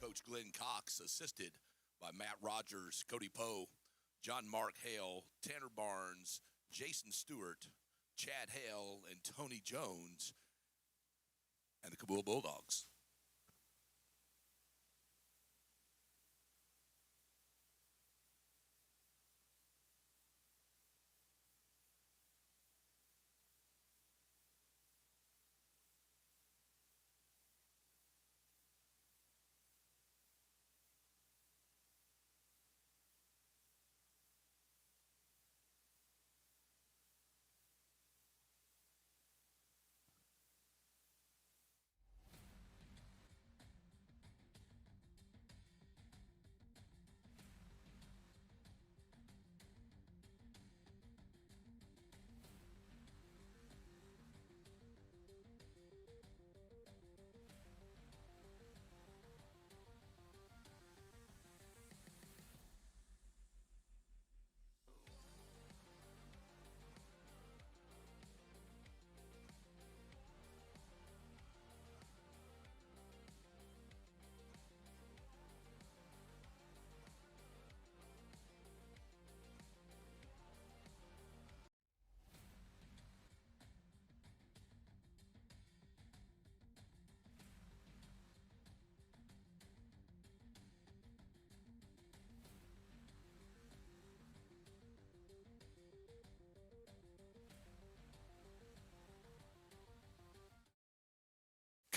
Coach Glenn Cox, assisted by Matt Rogers, Cody Poe, John Mark Hale, Tanner Barnes, Jason Stewart, Chad Hale, and Tony Jones, and the Cabool Bulldogs.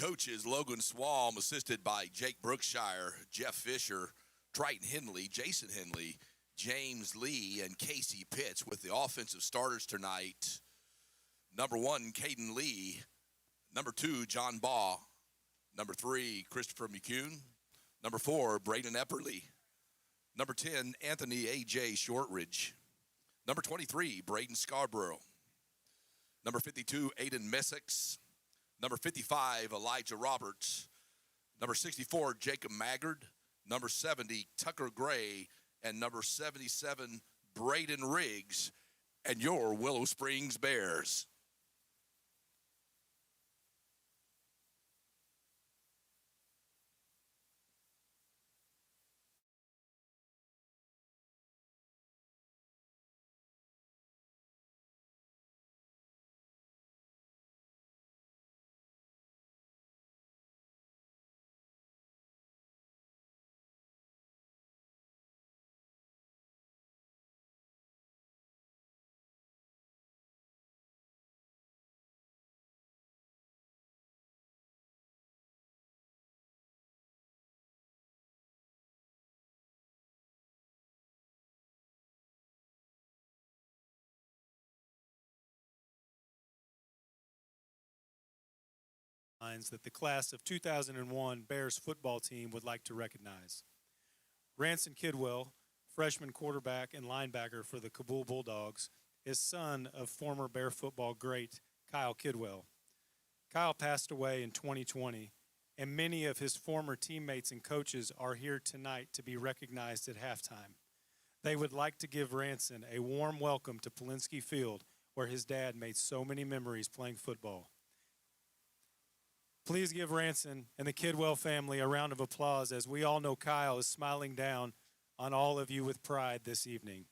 Coaches Logan Swalm, assisted by Jake Brookshire, Jeff Fisher, Triton Henley, Jason Henley, James Lee, and Casey Pitts with the offensive starters tonight. Number 1, Caden Lee. Number 2, John Baugh. Number 3, Christopher McCune. Number 4, Braden Epperly. Number 10, Anthony A.J. Shortridge. Number 23, Braden Scarborough. Number 52, Aiden Messick. Number 55, Elijah Roberts. Number 64, Jacob Maggard. Number 70, Tucker Gray. And number 77, Braden Riggs. And your Willow Springs Bears. That the class of 2001 Bears football team would like to recognize. Ranson Kidwell, freshman quarterback and linebacker for the Cabool Bulldogs, is son of former Bear football great Kyle Kidwell. Kyle passed away in 2020, and many of his former teammates and coaches are here tonight to be recognized at halftime. They would like to give Ranson a warm welcome to Polinsky Field, where his dad made so many memories playing football. Please give Ranson and the Kidwell family a round of applause, as we all know Kyle is smiling down on all of you with pride this evening.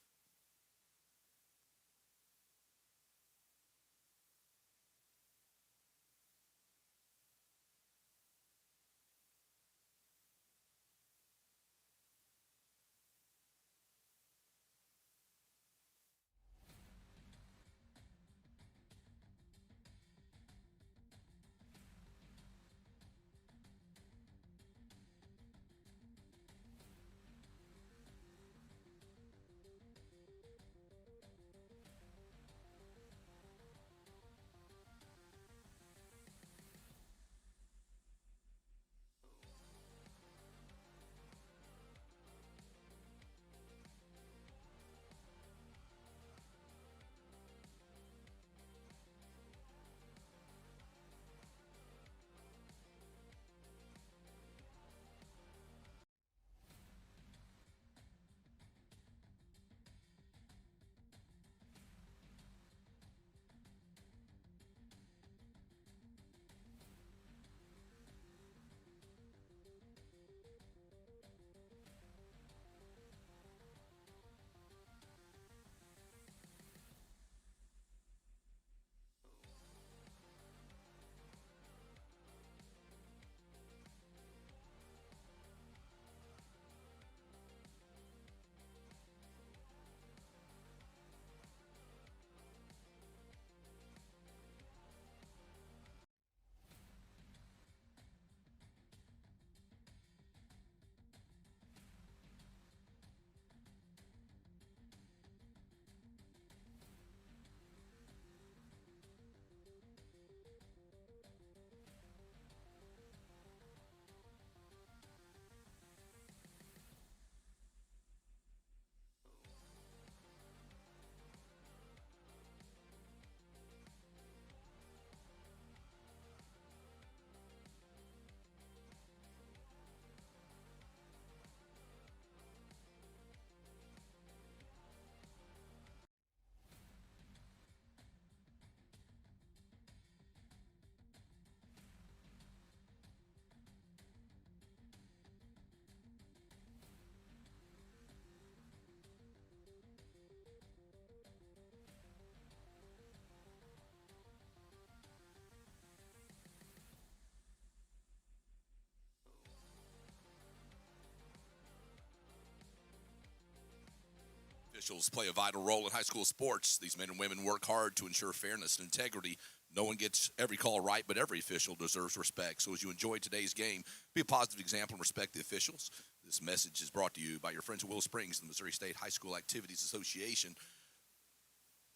officials play a vital role in high school sports. These men and women work hard to ensure fairness and integrity. No one gets every call right, but every official deserves respect. So as you enjoy today's game, be a positive example and respect the officials. This message is brought to you by your friends at Willow Springs, the Missouri State High School Activities Association.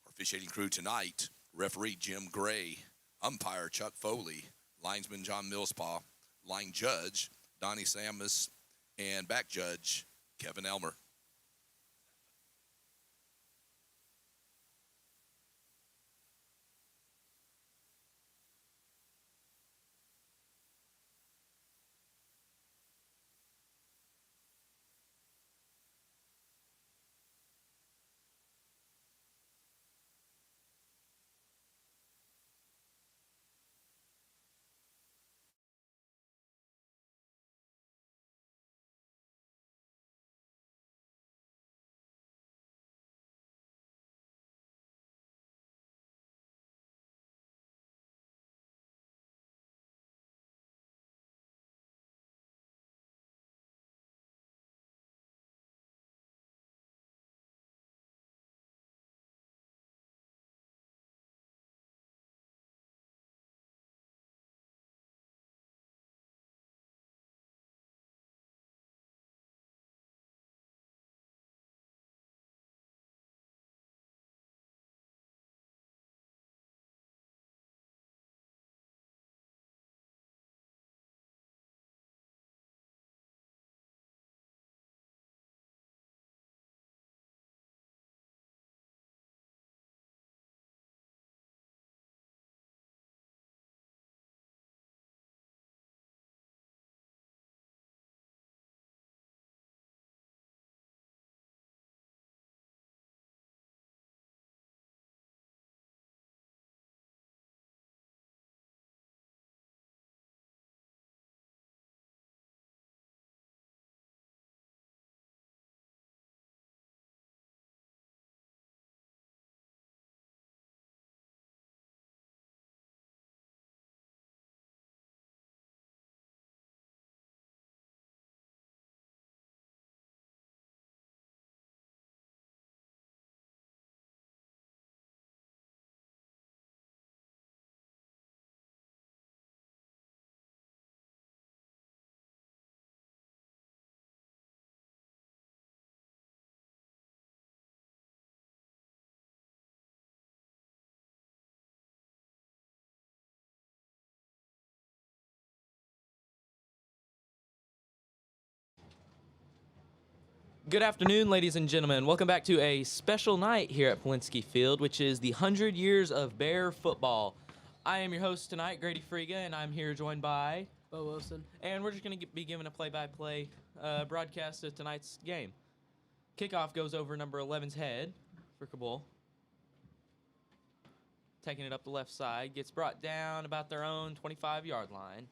Our officiating crew tonight, referee Jim Gray, umpire Chuck Foley, linesman John Millspaw, line judge Donnie Samus, and back judge Kevin Elmer. Good afternoon, ladies and gentlemen. Welcome back to a special night here at Polinsky Field, which is the 100 years of Bear football. I am your host tonight, Grady Friga, and I'm here joined by Bo Wilson. And we're just going to be given a play-by-play broadcast of tonight's game. Kickoff goes over number 11's head for Cabool. Taking it up the left side, gets brought down about their own 25-yard line.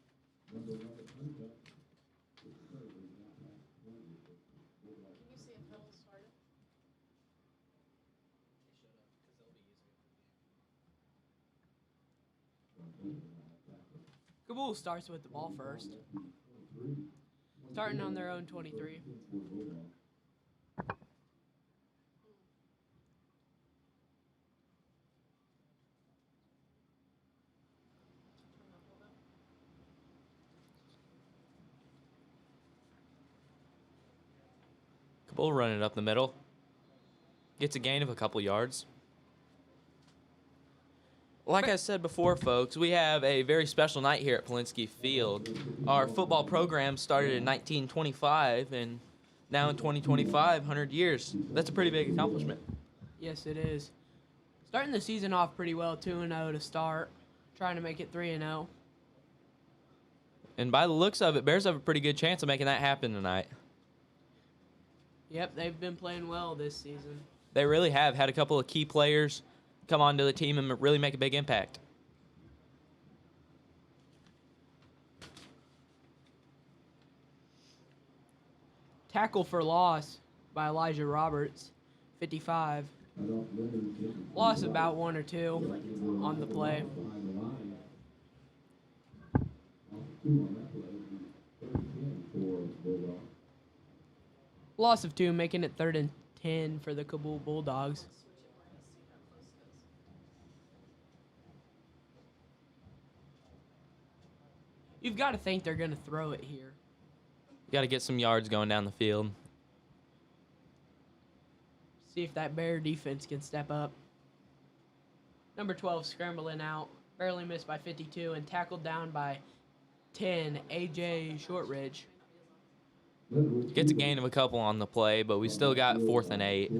Cabool starts with the ball first. Starting on their own 23. Cabool running it up the middle. Gets a gain of a couple yards. Like I said before, folks, we have a very special night here at Polinsky Field. Our football program started in 1925, and now in 2025, 100 years. That's a pretty big accomplishment. Yes, it is. Starting the season off pretty well, 2-0 to start. Trying to make it 3-0. And by the looks of it, Bears have a pretty good chance of making that happen tonight. Yep, they've been playing well this season. They really have had a couple of key players come onto the team and really make a big impact. Tackle for loss by Elijah Roberts, 55. Loss about 1 or 2 on the play. Loss of 2, making it 3rd and 10 for the Cabool Bulldogs. You've got to think they're going to throw it here. Got to get some yards going down the field. See if that Bear defense can step up. Number 12 scrambling out. Barely missed by 52 and tackled down by 10, A.J. Shortridge. Gets a gain of a couple on the play, but we still got 4th and 8.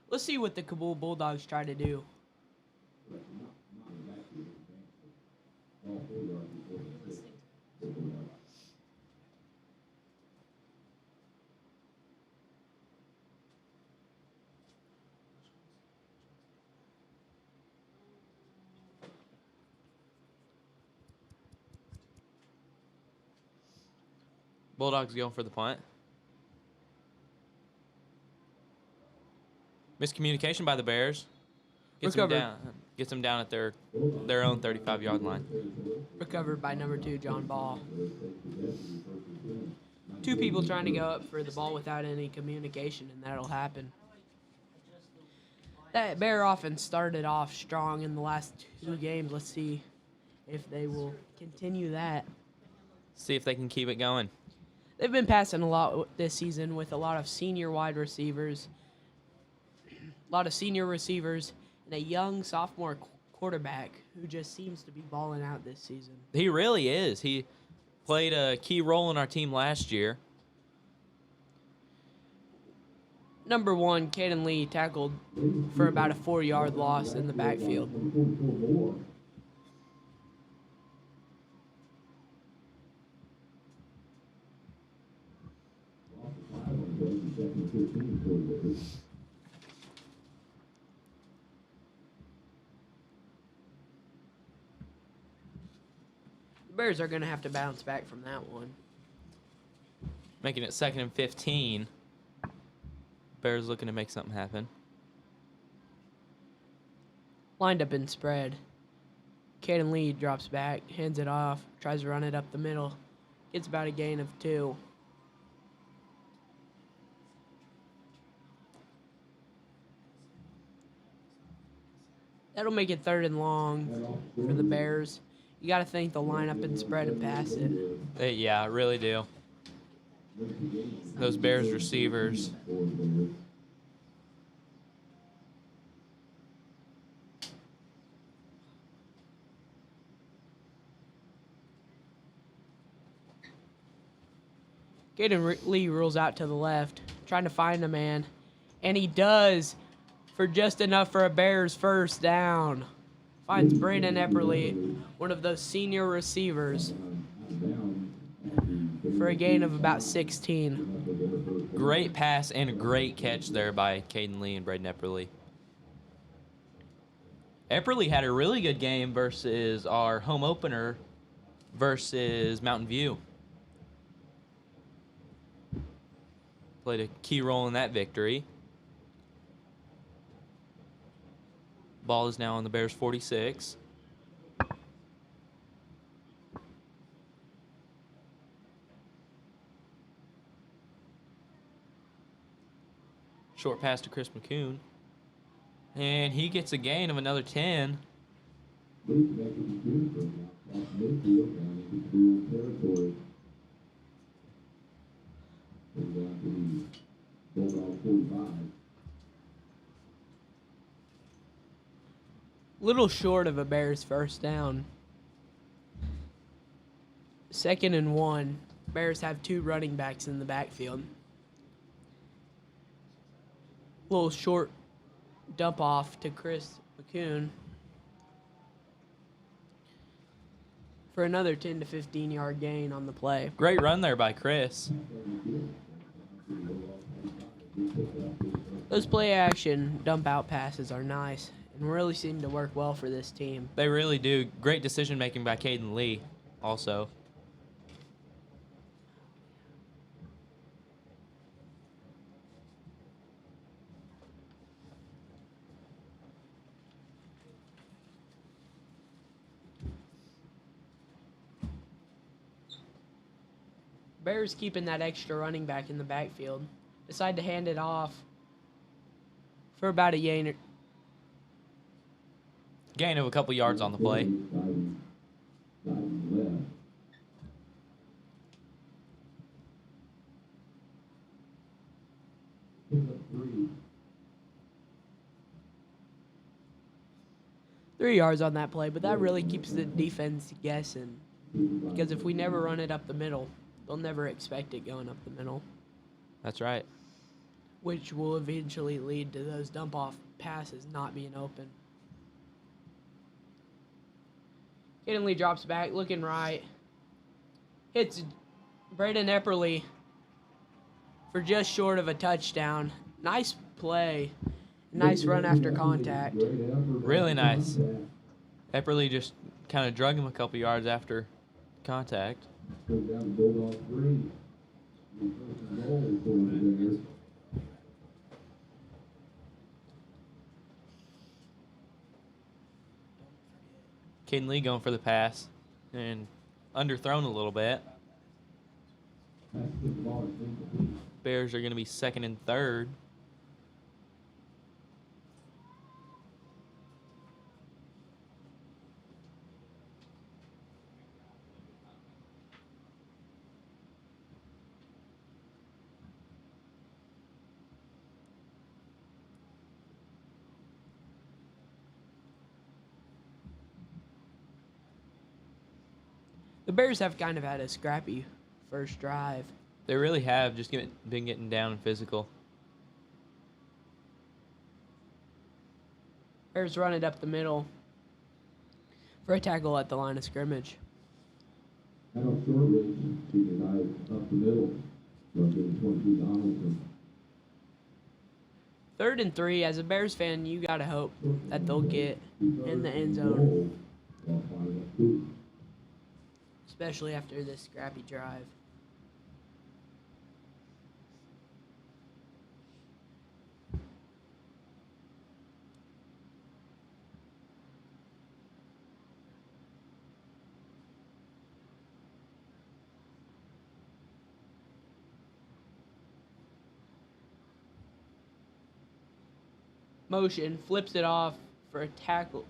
Let's see what the Cabool Bulldogs try to do. Bulldogs going for the punt. Miscommunication by the Bears. Gets them down at their own 35-yard line. Recovered by number 2, John Ball. 2 people trying to go up for the ball without any communication, and that'll happen. That Bear offense started off strong in the last 2 games. Let's see if they will continue that. See if they can keep it going. They've been passing a lot this season with a lot of senior wide receivers, and a young sophomore quarterback who just seems to be balling out this season. He really is. He played a key role in our team last year. Number 1, Caden Lee tackled for about a 4-yard loss in the backfield. The Bears are going to have to bounce back from that one. Making it 2nd and 15. Bears looking to make something happen. Lined up in spread. Caden Lee drops back, hands it off, tries to run it up the middle. Gets about a gain of 2. That'll make it 3rd and long for the Bears. You got to think they'll line up and spread and pass it. Yeah, really do. Those Bears receivers. Caden Lee rolls out to the left, trying to find a man. And he does, for just enough for a Bears first down. Finds Brandon Epperly, one of those senior receivers, for a gain of about 16. Great pass and a great catch there by Caden Lee and Braden Epperly. Epperly had a really good game versus our home opener versus Mountain View. Played a key role in that victory. Ball is now on the Bears' 46. Short pass to Chris McCoon. And he gets a gain of another 10. Little short of a Bears first down. 2nd and 1. Bears have 2 running backs in the backfield. Little short dump off to Chris McCoon for another 10 to 15 yard gain on the play. Great run there by Chris. Those play action dump out passes are nice and really seem to work well for this team. They really do. Great decision making by Caden Lee also. Bears keeping that extra running back in the backfield. Decide to hand it off for about a gain. Gain of a couple yards on the play. Three yards on that play, but that really keeps the defense guessing. Because if we never run it up the middle, they'll never expect it going up the middle, That's right. which will eventually lead to those dump-off passes not being open. Lee drops back, looking right. Hits Braden Epperly for just short of a touchdown. Nice play. Nice run after contact. Really nice. Epperly just kind of drug him a couple yards after contact. Caden Lee going for the pass and underthrown a little bit. Bears are going to be second and third. The Bears have kind of had a scrappy first drive. They really have just been getting down and physical. Bears run it up the middle for a tackle at the line of scrimmage. Third and 3, as a Bears fan, you got to hope that they'll get in the end zone, especially after this scrappy drive. Motion, flips it off for a tackle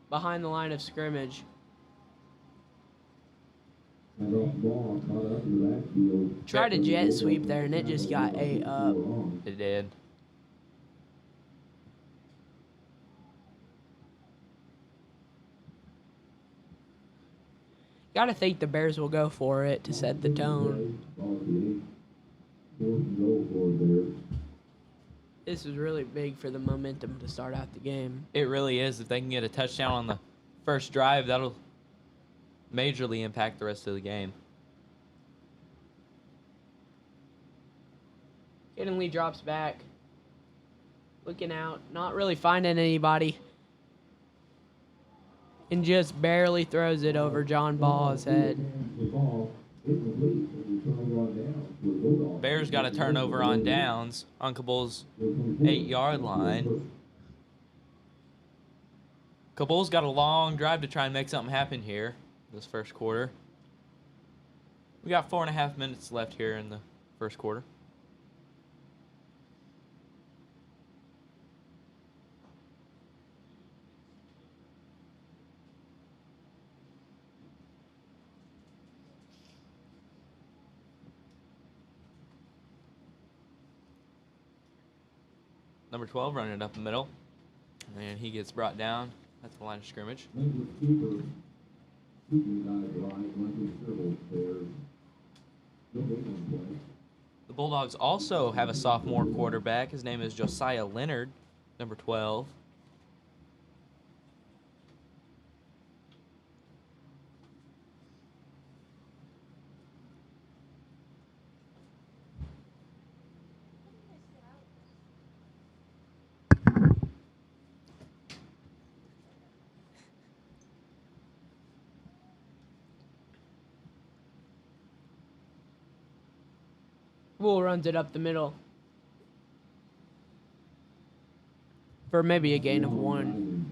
behind the line of scrimmage. Tried a jet sweep there, and it just got ate up. It did. Gotta think the Bears will go for it to set the tone. This is really big for the momentum to start out the game. It really is. If they can get a touchdown on the first drive, that'll majorly impact the rest of the game. Caden Lee drops back. Looking out, not really finding anybody. And just barely throws it over John Ball's head. Bears got a turnover on downs on Cabool's 8-yard line. Cabool's got a long drive to try and make something happen here this first quarter. We got 4.5 minutes left here in the first quarter. Number 12 running it up the middle, and he gets brought down at the line of scrimmage. The Bulldogs also have a sophomore quarterback. His name is Josiah Leonard, number 12. Bull runs it up the middle for maybe a gain of 1.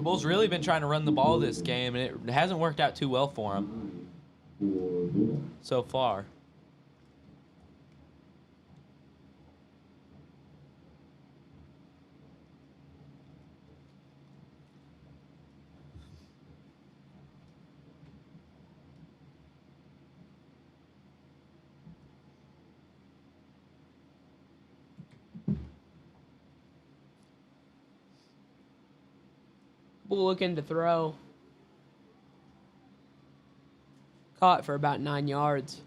Cabool's really been trying to run the ball this game, and it hasn't worked out too well for him so far. Bull looking to throw. Caught for about 9 yards.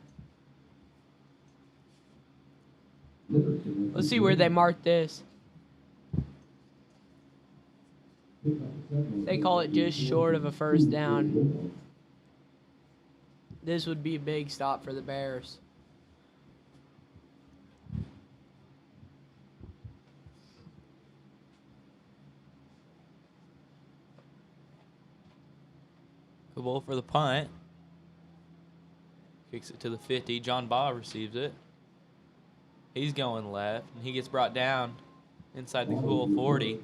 Let's see where they mark this. They call it just short of a first down. This would be a big stop for the Bears. Cabool for the punt. Kicks it to the 50. John Baugh receives it. He's going left, and he gets brought down inside the Cabool 40.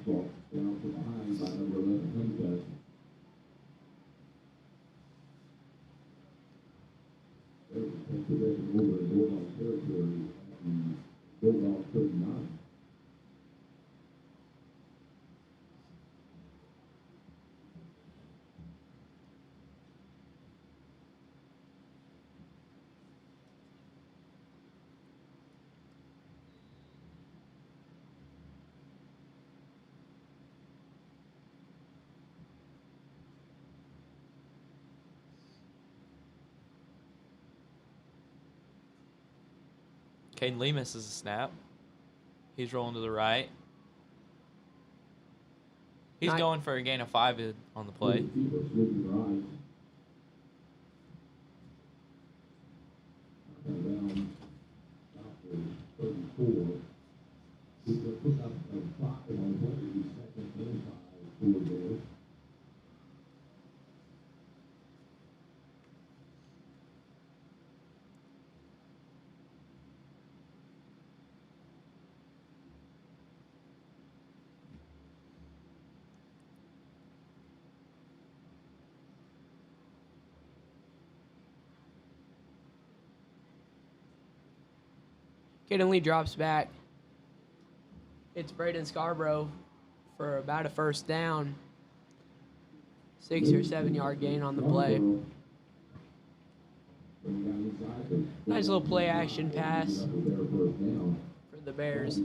Caden Lee misses a snap. He's rolling to the right. He's going for a gain of 5 on the play. Caden Lee drops back. It's Braden Scarborough for about a first down. 6 or 7 yard gain on the play. Nice little play action pass for the Bears.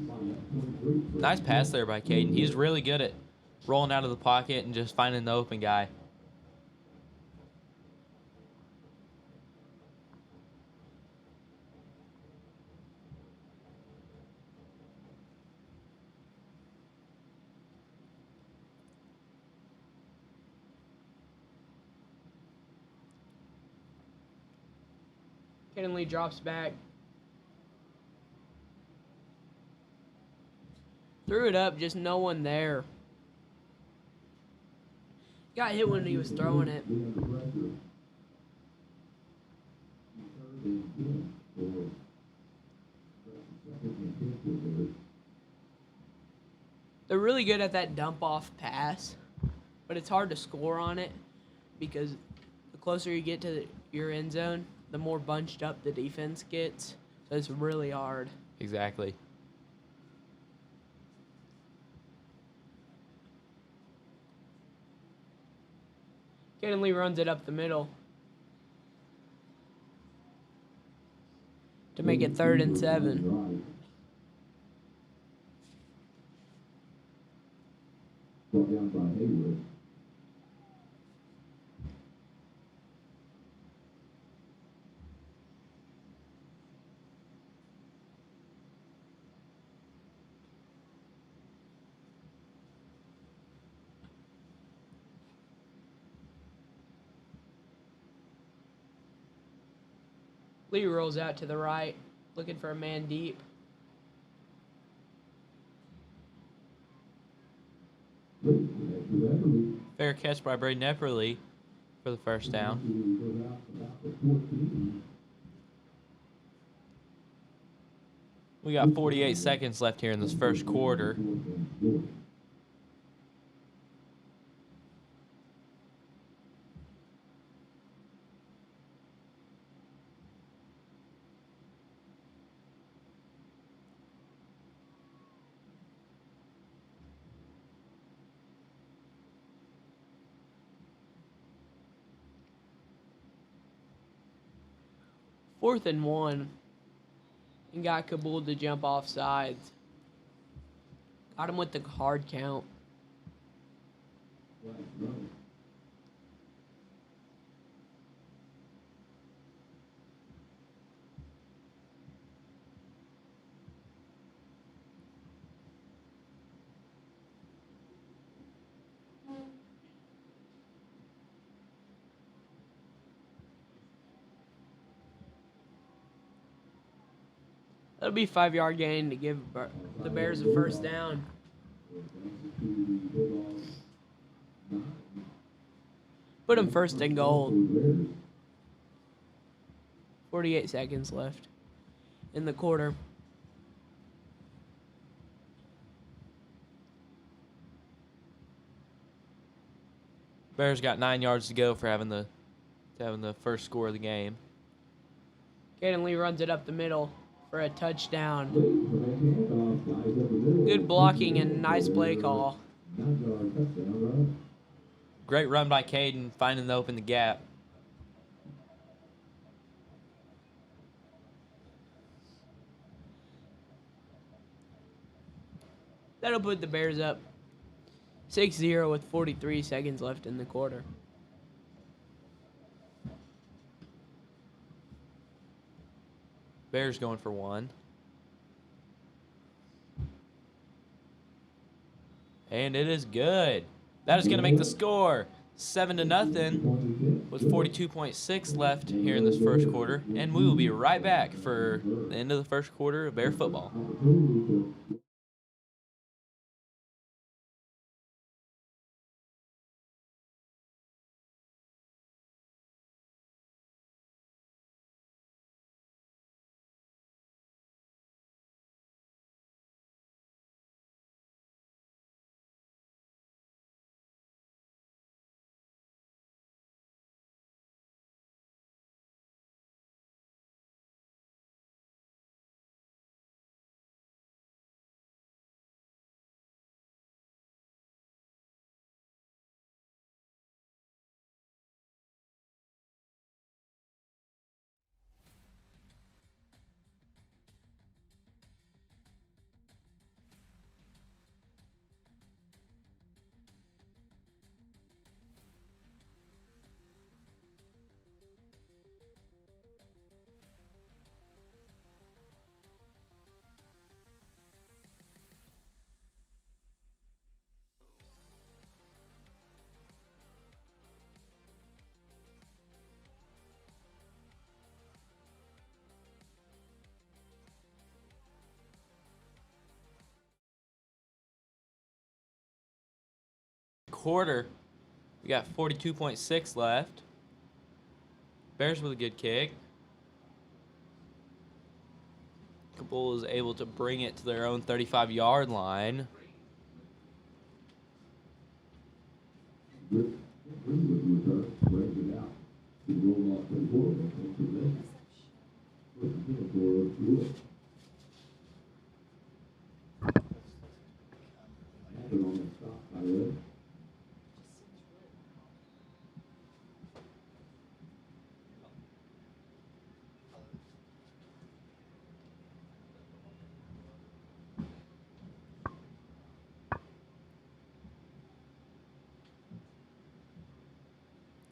Nice pass there by Caden. He's really good at rolling out of the pocket and just finding the open guy. Caden Lee drops back. Threw it up, just no one there. Got hit when he was throwing it. They're really good at that dump off pass, but it's hard to score on it because the closer you get to your end zone, the more bunched up the defense gets. So it's really hard. Exactly. Caden Lee runs it up the middle to make it 3rd and 7. Lee rolls out to the right, looking for a man deep. Fair catch by Braden Epperly for the first down. We got 48 seconds left here in this first quarter. 4th and 1. And got Cabool to jump off sides. Got him with the hard count. That'll be a 5-yard gain to give the Bears a first down. Put them 1st and goal. 48 seconds left in the quarter. Bears got 9 yards to go for having the first score of the game. Caden Lee runs it up the middle for a touchdown. Good blocking and nice play call. Great run by Caden, finding the open the gap. That'll put the Bears up 6-0 with 43 seconds left in the quarter. Bears going for 1. And it is good. That is going to make the score 7-0 with 42.6 left here in this first quarter. And we will be right back for the end of the first quarter of Bear football. Quarter, we got 42.6 left. Bears with a good kick. Cabool is able to bring it to their own 35-yard line.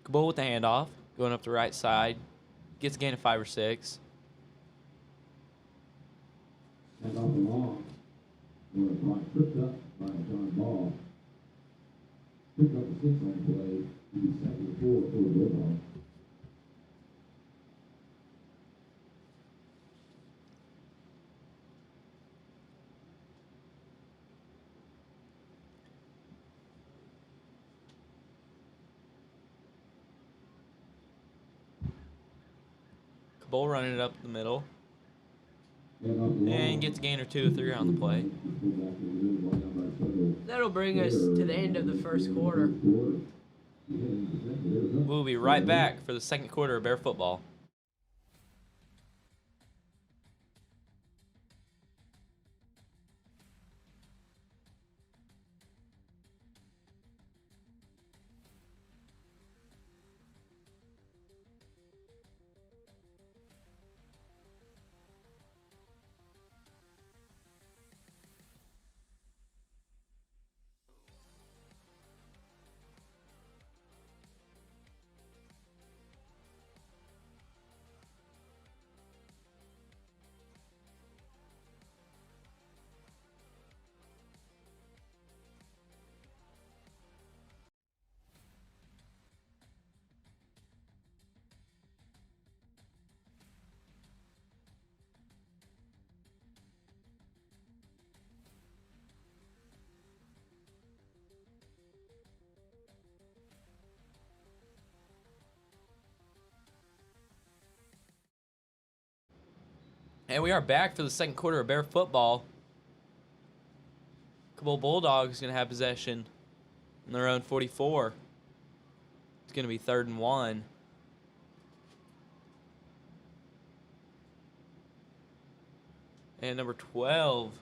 Cabool with the handoff, going up the right side. Gets a gain of 5 or 6. And off the long, where it's like tripped up by John Ball. Picked up the 6 on the play. He was 2nd and 4 for the Bulldogs. Cabool running it up the middle. And gets a gain or 2 or 3 on the play. That'll bring us to the end of the first quarter. We'll be right back for the second quarter of Bear football. And we are back for the second quarter of Bear football. Cabool Bulldogs going to have possession in their own 44. It's going to be 3rd and 1. And number 12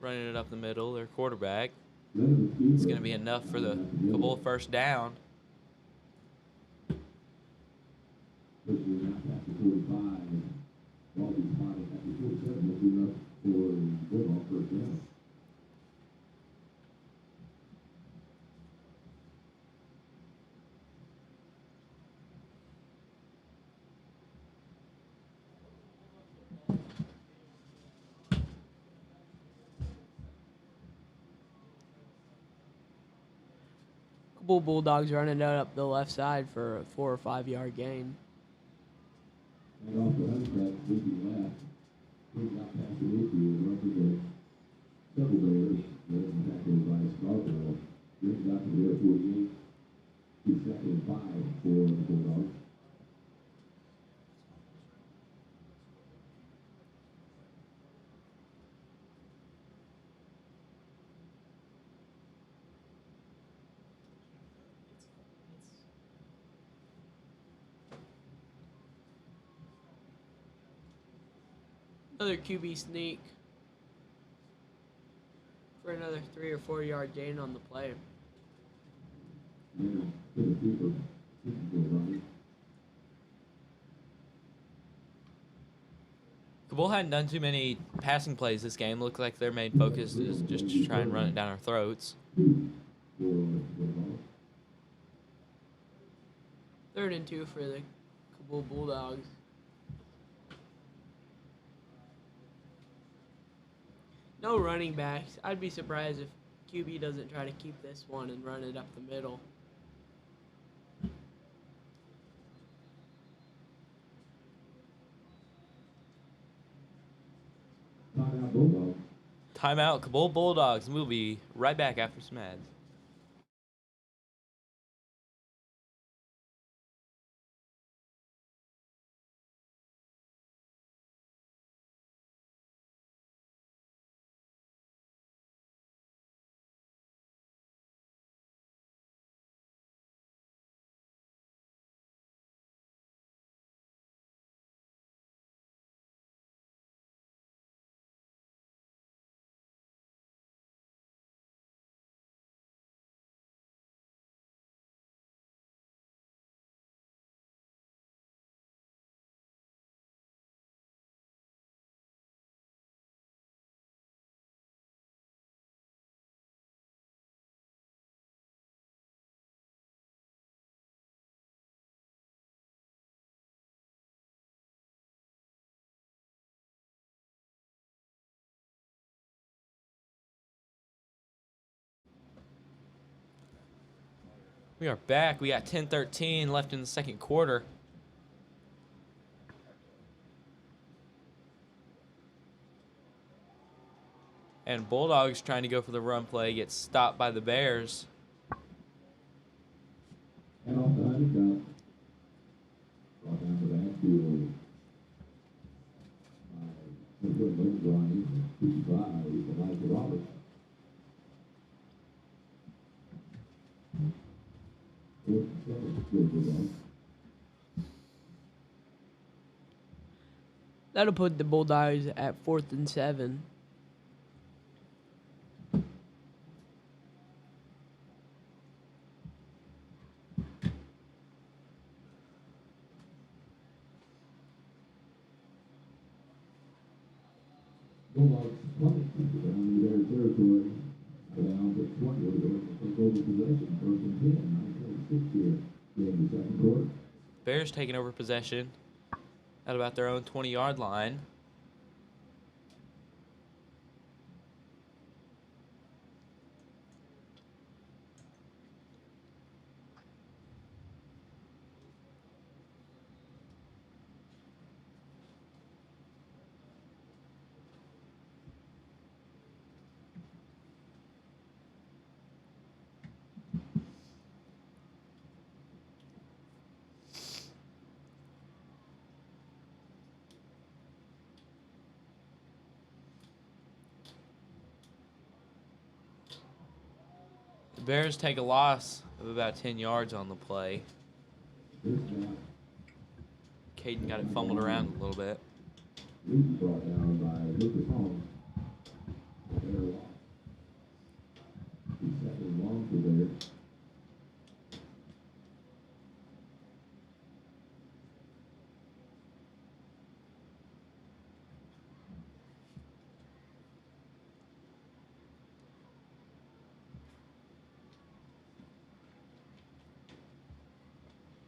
running it up the middle, their quarterback. It's going to be enough for the Cabool first down. Cabool Bulldogs running it up the left side for a 4 or 5 yard gain. And off the hunchback, leaping left, moving out past the infield, represents several Bears that have been tackled by Scarborough. Brings out to the air 48. He's 2nd and 5 for the Bulldogs. Another QB sneak for another 3 or 4 yard gain on the play. Yeah, to the keeper. This is good, right? Cabool hadn't done too many passing plays this game. Looked like their main focus is just to try and run it down our throats. 3rd and 2 for the Cabool Bulldogs. No running backs. I'd be surprised if QB doesn't try to keep this one and run it up the middle. Timeout Bulldogs. Timeout, Cabool Bulldogs. And we'll be right back after some ads. We are back. We got 10-13 left in the second quarter. And Bulldogs trying to go for the run play, gets stopped by the Bears. And off the honeycomb. Brought down to the backfield. Good look, Brian. 55, Elijah Roberts. That'll put the Bulldogs at 4th and 7. Bulldogs punting down their territory. Down to 20. They're going to take over possession. 1st and 10. 9:26 here in the second quarter. Bears taking over possession at about their own 20-yard line. Bears take a loss of about 10 yards on the play. Caden got it fumbled around a little bit. Brought down by Lucas Holmes. Bear loss. Second and long for Bears.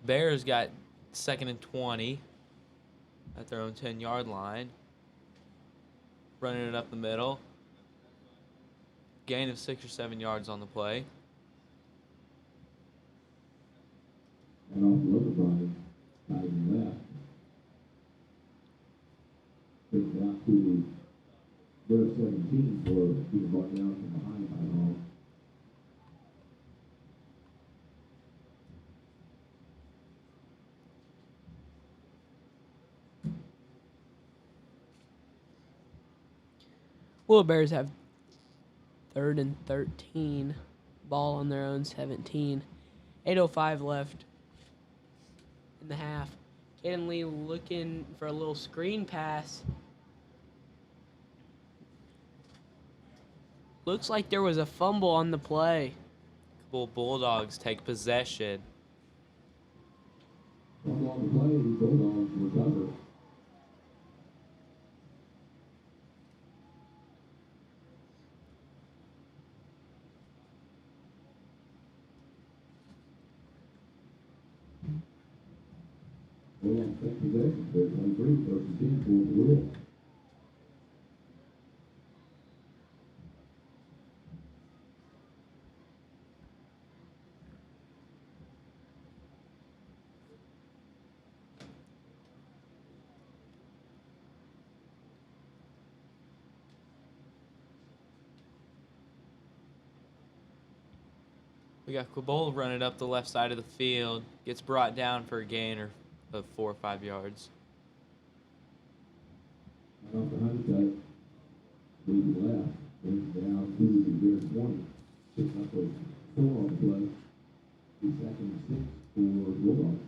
Bears got 2nd and 20 at their own 10-yard line. Running it up the middle. Gain of 6 or 7 yards on the play. And off the other side, tight and left. Brings it out to Bears 17 for being brought down from behind by Hall. Well, Bears have 3rd and 13. Ball on their own 17. 8:05 left in the half. Caden Lee looking for a little screen pass. Looks like there was a fumble on the play. Cabool Bulldogs take possession. Fumble on the play, Bulldogs recover. Bulldogs take possession. Bears 23, 1st and 10 for the Bulldogs. We got Cabool running up the left side of the field. Gets brought down for a gain of 4 or 5 yards. Off the honeycut, lead left, brings it down to the Bears 20. Picks up a 4 on the play. 2nd and 6 for Bulldogs.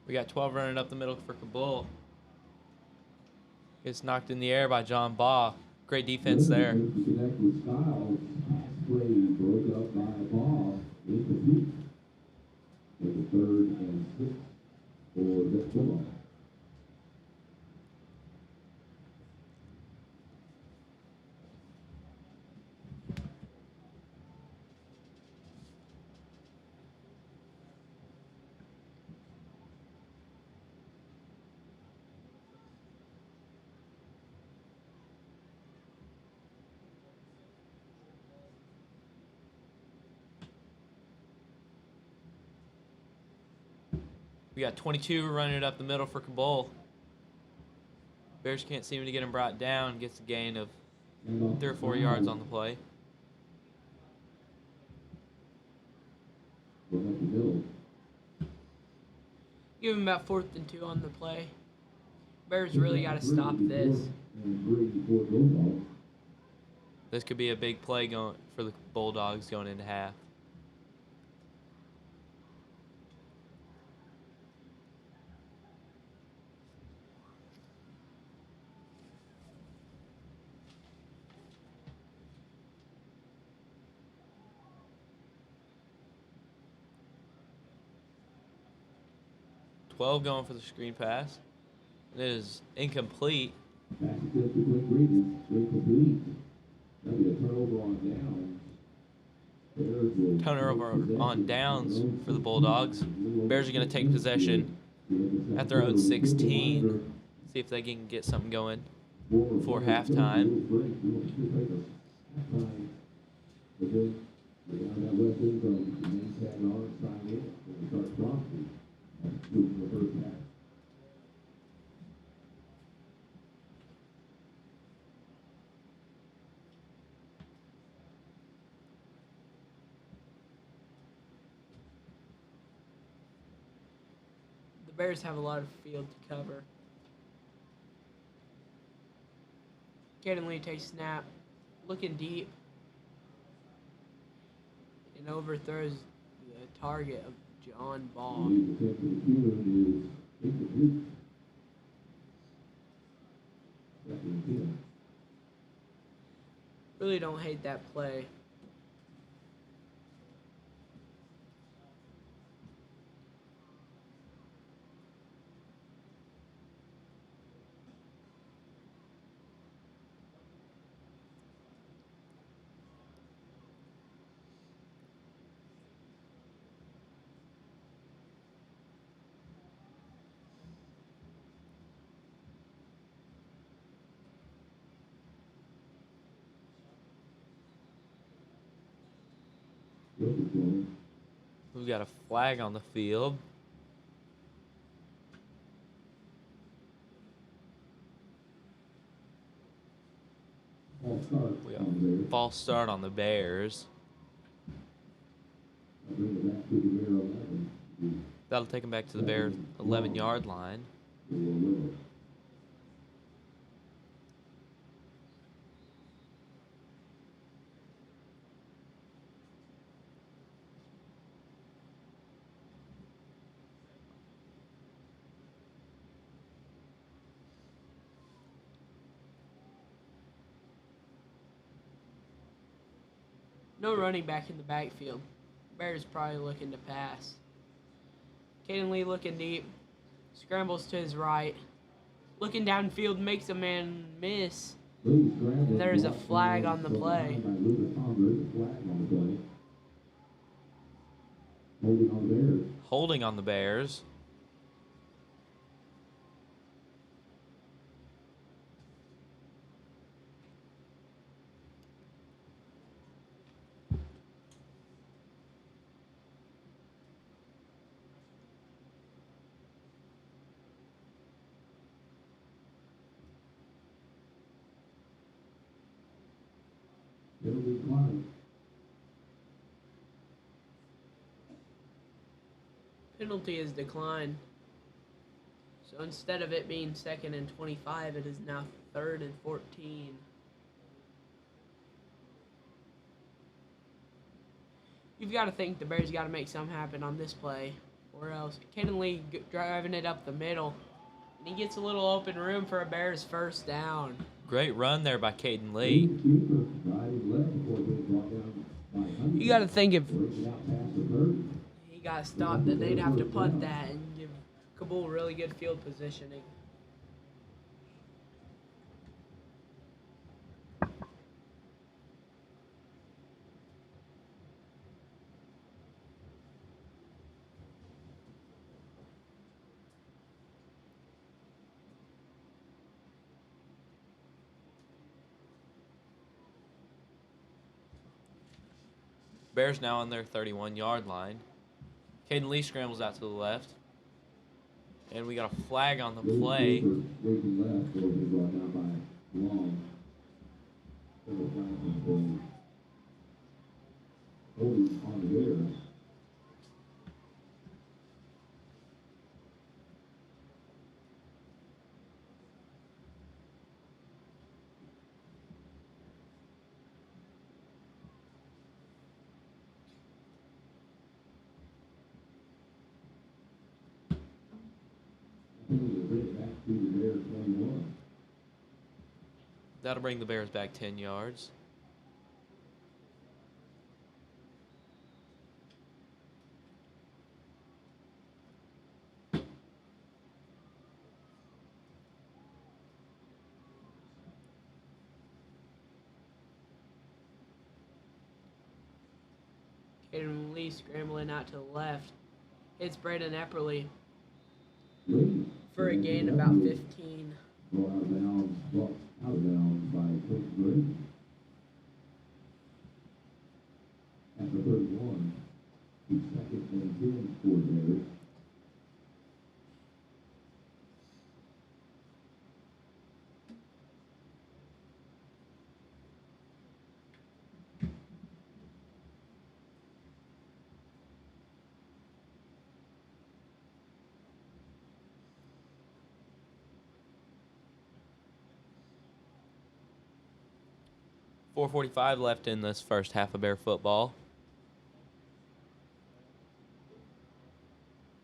We got 12 running up the middle for Cabool. Gets knocked in the air by John Baugh. Great defense there. Connect with Styles. Pass play broke up by Baugh. Incomplete. With the 3rd and 6 for the Bulldogs. We got 22 running it up the middle for Cabool. Bears can't seem to get him brought down. Gets a gain of 3 or 4 yards on the play. Give him about 4th and 2 on the play. Bears really got to stop this. This could be a big play going for the Bulldogs going into half. Going for the screen pass. It is incomplete. Pass attempts between Regis. Incomplete. That'll be a turnover on downs. Bears will Turnover on downs for the Bulldogs. Bears are going to take possession at their own 16. See if they can get something going before halftime. We have that Weston from the main tag on, sign in, and we start Crosby. Moving the first half. The Bears have a lot of field to cover. Caden Lee takes snap, looking deep, and overthrows the target of John Ball. The defensive unit is incomplete. Second and 10. Really don't hate that play. Wilson Jones. We've got a flag on the field. False start We got on the Bears. false start on the Bears. I'll bring it back to the Bear 11. That'll take him back to the Bears 11-yard line. Little. No running back in the backfield. Bears probably looking to pass. Caden Lee looking deep. Scrambles to his right. Looking downfield, makes a man miss. And there's a flag on the play. Holding on the Bears. Holding on the Bears. It'll be declined. Penalty is declined. So instead of it being 2nd and 25, it is now 3rd and 14. You've got to think the Bears got to make something happen on this play, or else Caden Lee driving it up the middle, and he gets a little open room for a Bears first down. Great run there by Caden Lee. You got to think if he got stopped, then they'd have to punt that and give Cabool really good field positioning. Bears now on their 31-yard line. Caden Lee scrambles out to the left. And we got a flag on the play. Holding on the Bears. That'll bring the Bears back 10 yards. Caden Lee scrambling out to the left. Hits Braden Epperly for a gain about 15. Ball out of bounds by Coach Green. at the 31. The second and 10 for the Bears. .445 left in this first half of Bear football.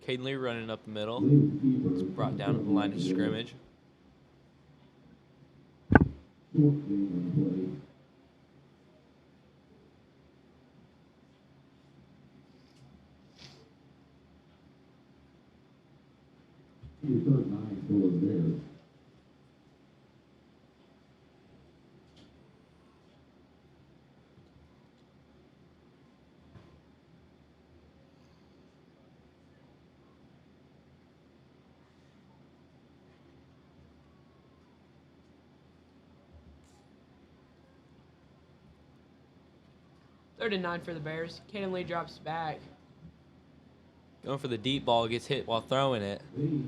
Caden Lee running up the middle. It's brought down at the line of scrimmage. Short game on the play. Your third 9 for the Bears. Third and 9 for the Bears. Caden Lee drops back. Going for the deep ball, gets hit while throwing it. Lee,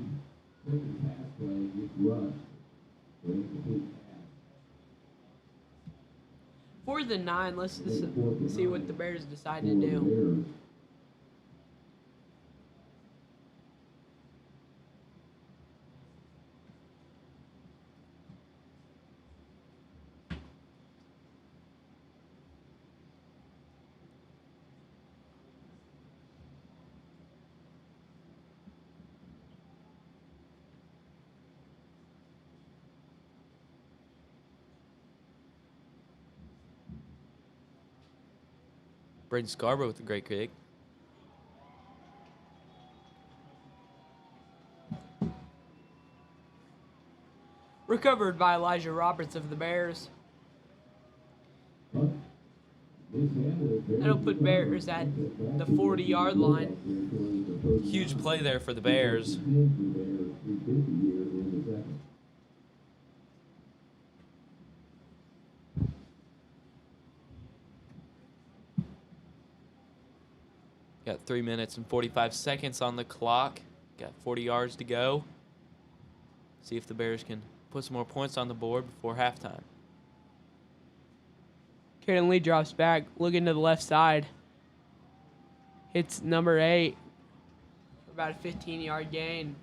taking pass play, gets rushed. For incomplete pass. 4th and 9. Let's see what the Bears decide to For the do. Bears. Braden Scarborough with a great kick. Recovered by Elijah Roberts of the Bears. That'll put Bears at the 40-yard line. Huge play there for the Bears. Got 3 minutes and 45 seconds on the clock. Got 40 yards to go. See if the Bears can put some more points on the board before halftime. Caden Lee drops back, looking to the left side. Hits number 8 for about a 15-yard gain.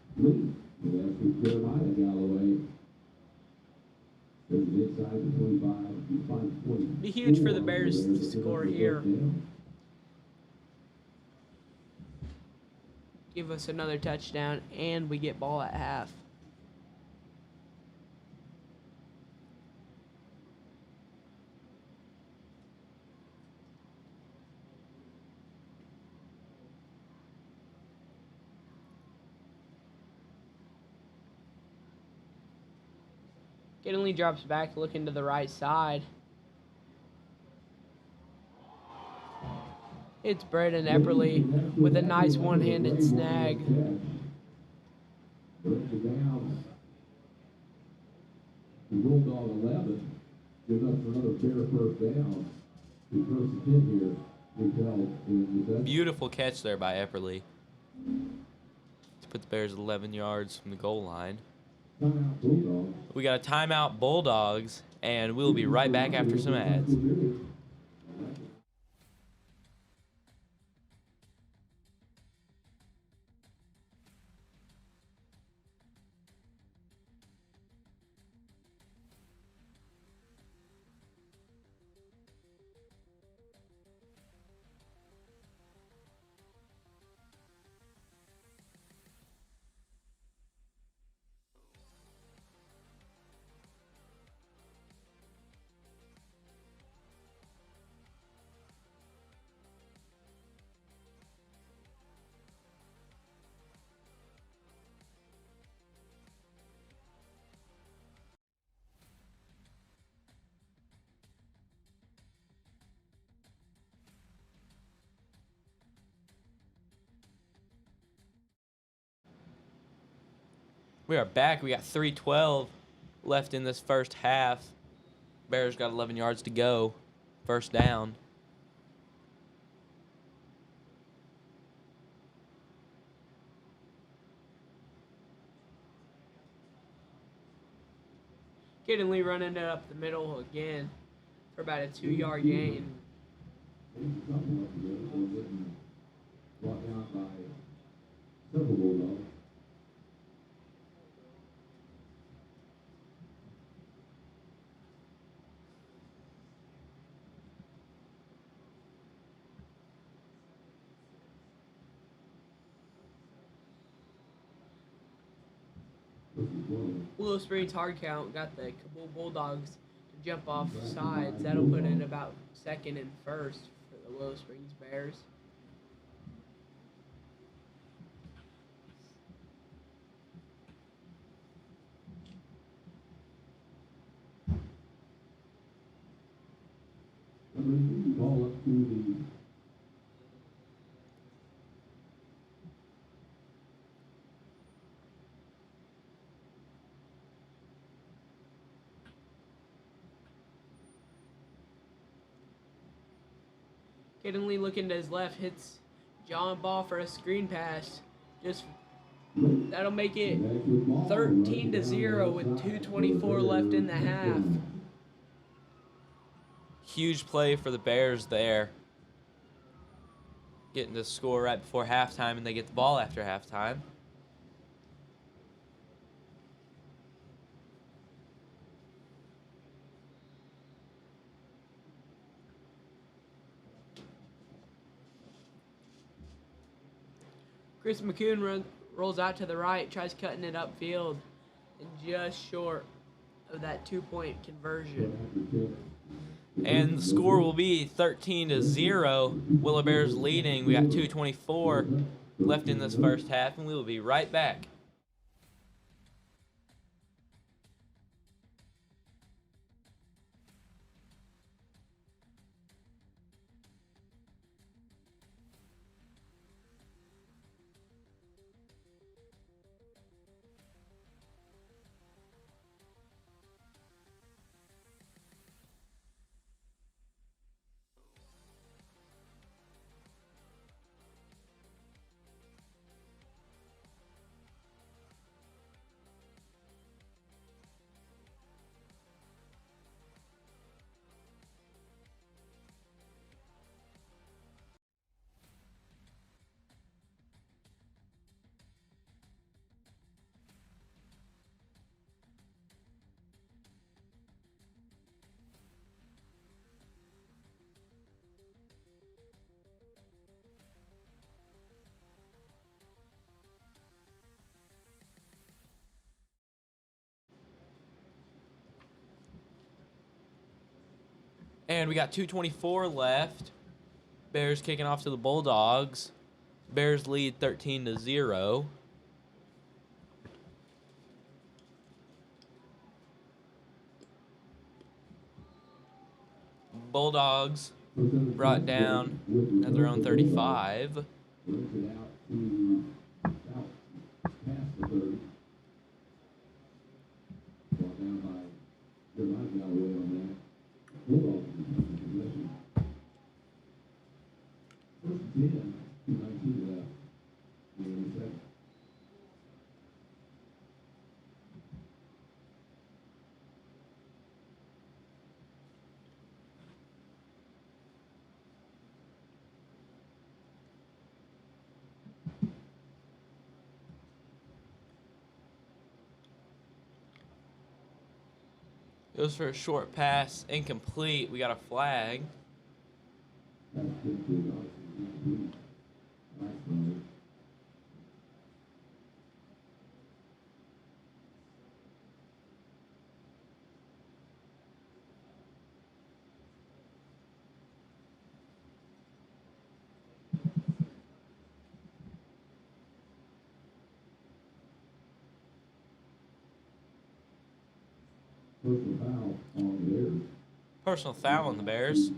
Be huge for the Bears to score here. Give us another touchdown, and we get ball at half. Caden Lee drops back, looking to the right side. It's Braden Epperly with a nice one-handed snag. Bulldog 11 gives up another Bear first down. The first hit here is held in the Beautiful catch there by Epperly to put the Bears 11 yards from the goal line. timeout Bulldogs. We got a timeout, Bulldogs, and we'll be right back after some ads. We are back. We got 3:12 left in this first half. Bears got 11 yards to go. First down. Kid and Lee running it up the middle again for about a 2-yard gain. Brought down by several Bulldogs. Willow Springs hard count got the Cabool Bulldogs to jump off sides. That'll put in about second and first for the Willow Springs Bears. Ball up to the Caden Lee looking to his left, hits John Ball for a screen pass. That'll make it 13-0 with 2:24 left in the half. Huge play for the Bears there. Getting the score right before halftime, and they get the ball after halftime. Chris McCoon rolls out to the right, tries cutting it upfield, and just short of that 2-point conversion. And the score will be 13-0. Willow Bears leading. We got 2:24 left in this first half, and we will be right back. And we got 2:24 left. Bears kicking off to the Bulldogs. Bears lead 13-0. Bulldogs brought down at their own 35. Goes for a short pass, incomplete. We got a flag. Personal foul on the Bears.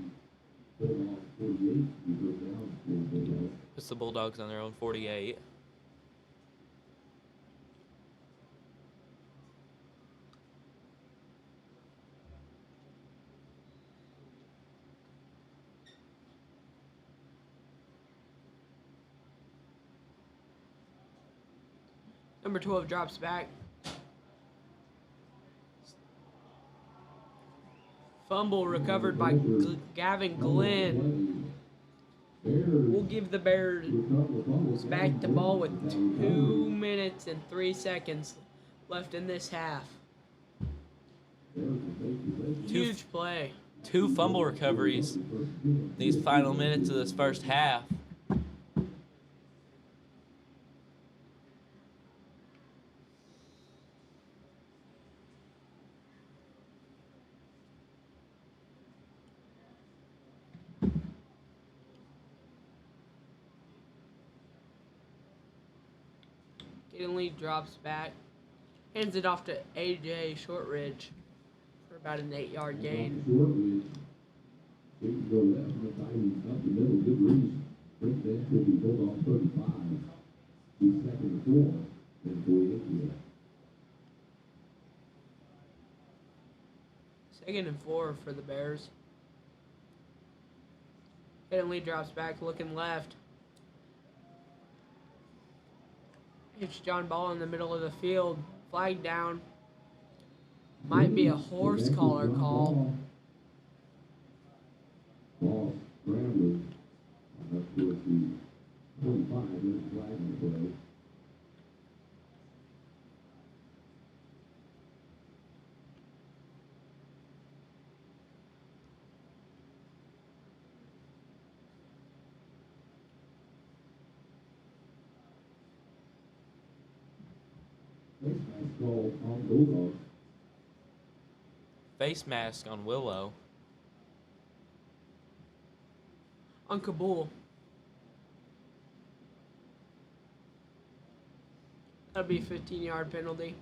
Puts the Bulldogs on their own 48. Number 12 drops back. Fumble recovered by Gavin Glenn. We'll give the Bears back the ball with 2 minutes and 3 seconds left in this half. Huge play. 2 fumble recoveries these final minutes of this first half. Lee drops back, hands it off to AJ Shortridge for about an 8-yard gain. Shortridge. They can go left and the up the middle. Good reach. Brings that to the Bulldogs 35. He's 2nd and 4. And 48 here. 2nd and 4 for the Bears. Lee drops back, looking left. It's John Ball in the middle of the field. Flag down. Might be a horse collar call. Ball scrambling up towards the 25. There's a flag in the play. On Bulldogs. Face mask on Willow. On Cabool. That'll be a 15-yard penalty.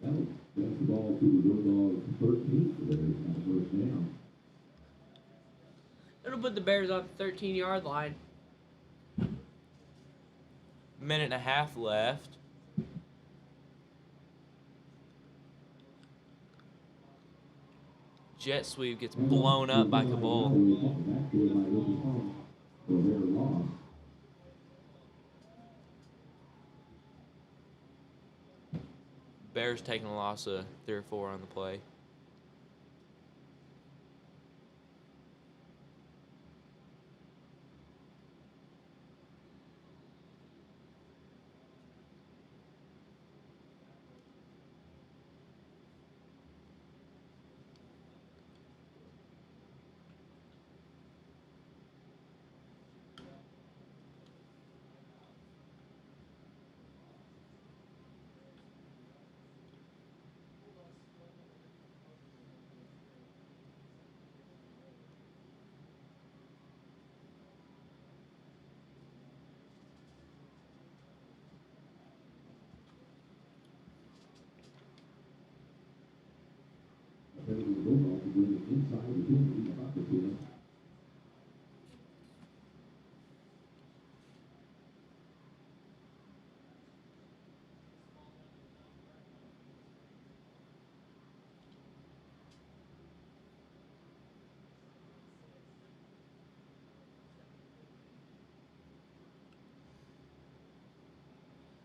That's the ball to the Bulldogs 13 for Bears on the first down. It'll put the Bears on the 13-yard line. Minute and a half left. Jet sweep gets blown up by Cabool. Bears taking a loss of 3 or 4 on the play.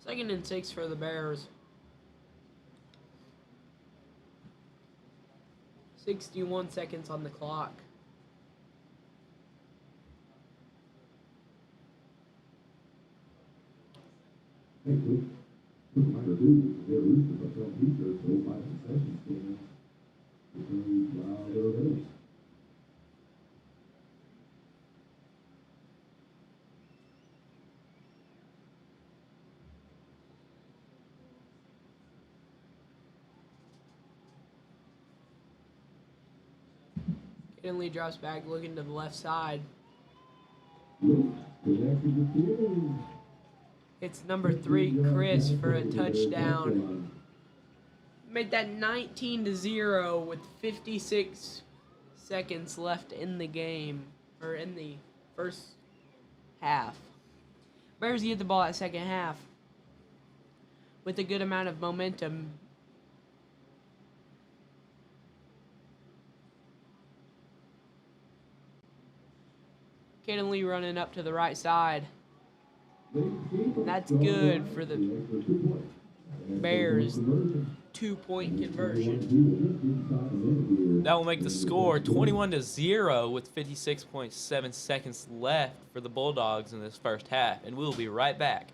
Second and 6 for the Bears. 61 seconds on the clock. Thank you. Reminder too, their roosters are selling t-shirts sold by concession stands. While they're available. Lee drops back, looking to the left side. It's number 3, Chris, for a touchdown. Made that 19-0 with 56 seconds left in the game, or in the first half. Bears get the ball at second half with a good amount of momentum. Caden Lee running up to the right side. That's good for the Bears. 2-point conversion. That will make the score 21-0 with 56.7 seconds left for the Bulldogs in this first half, and we'll be right back.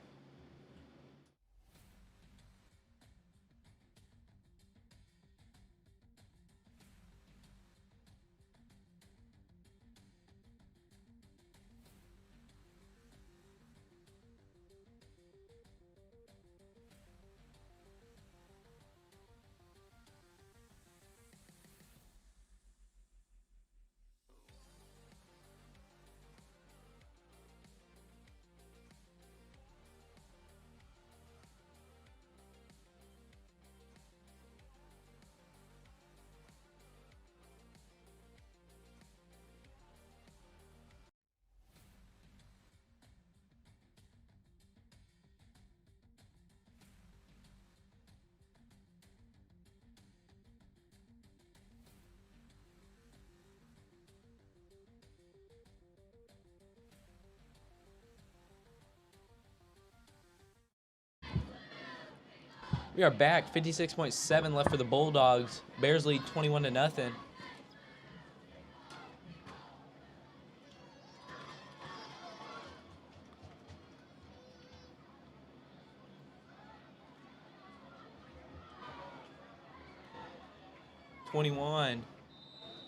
We are back. 56.7 left for the Bulldogs. Bears lead 21-0.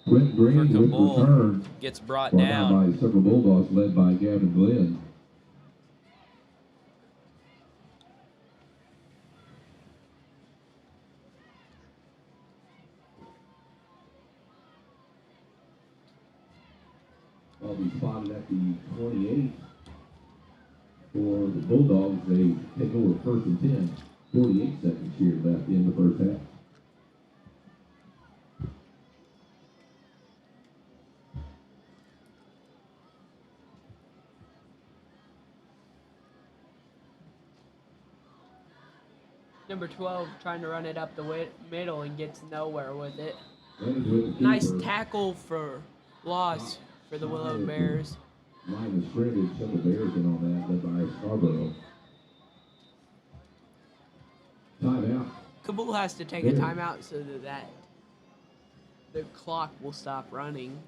Quentin Green with Cabool return. gets brought Brought down down. by several Bulldogs led by Gavin Glenn. Ball be spotted at the 28 for the Bulldogs. They take over first and 10. 48 seconds here left in the first half. Number 12 trying to run it up the middle and gets nowhere with it. Reynolds with the Nice keeper. tackle for loss for the Willow Bears. Line of scrimmage, some of the Bears in on that, led by Scarborough. Timeout. Cabool has to take a timeout so that the clock will stop running.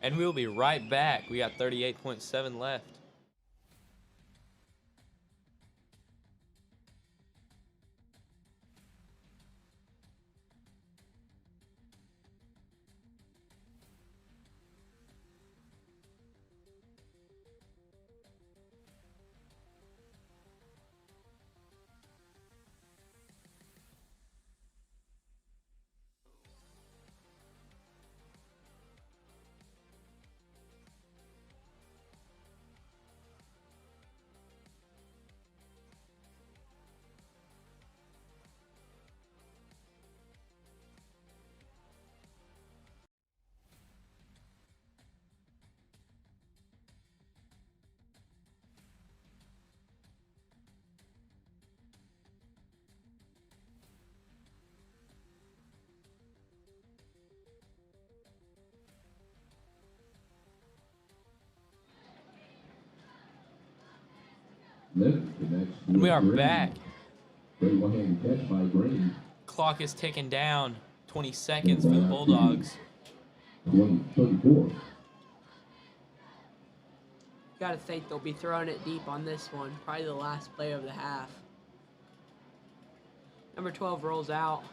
And we'll be right back. We got 38.7 left. Living connects. And we are Green. back. Great one-handed catch by Green. Clock is ticking down. 20 seconds for the Bulldogs. 34. Gotta think they'll be throwing it deep on this one. Probably the last play of the half. Number 12 rolls out.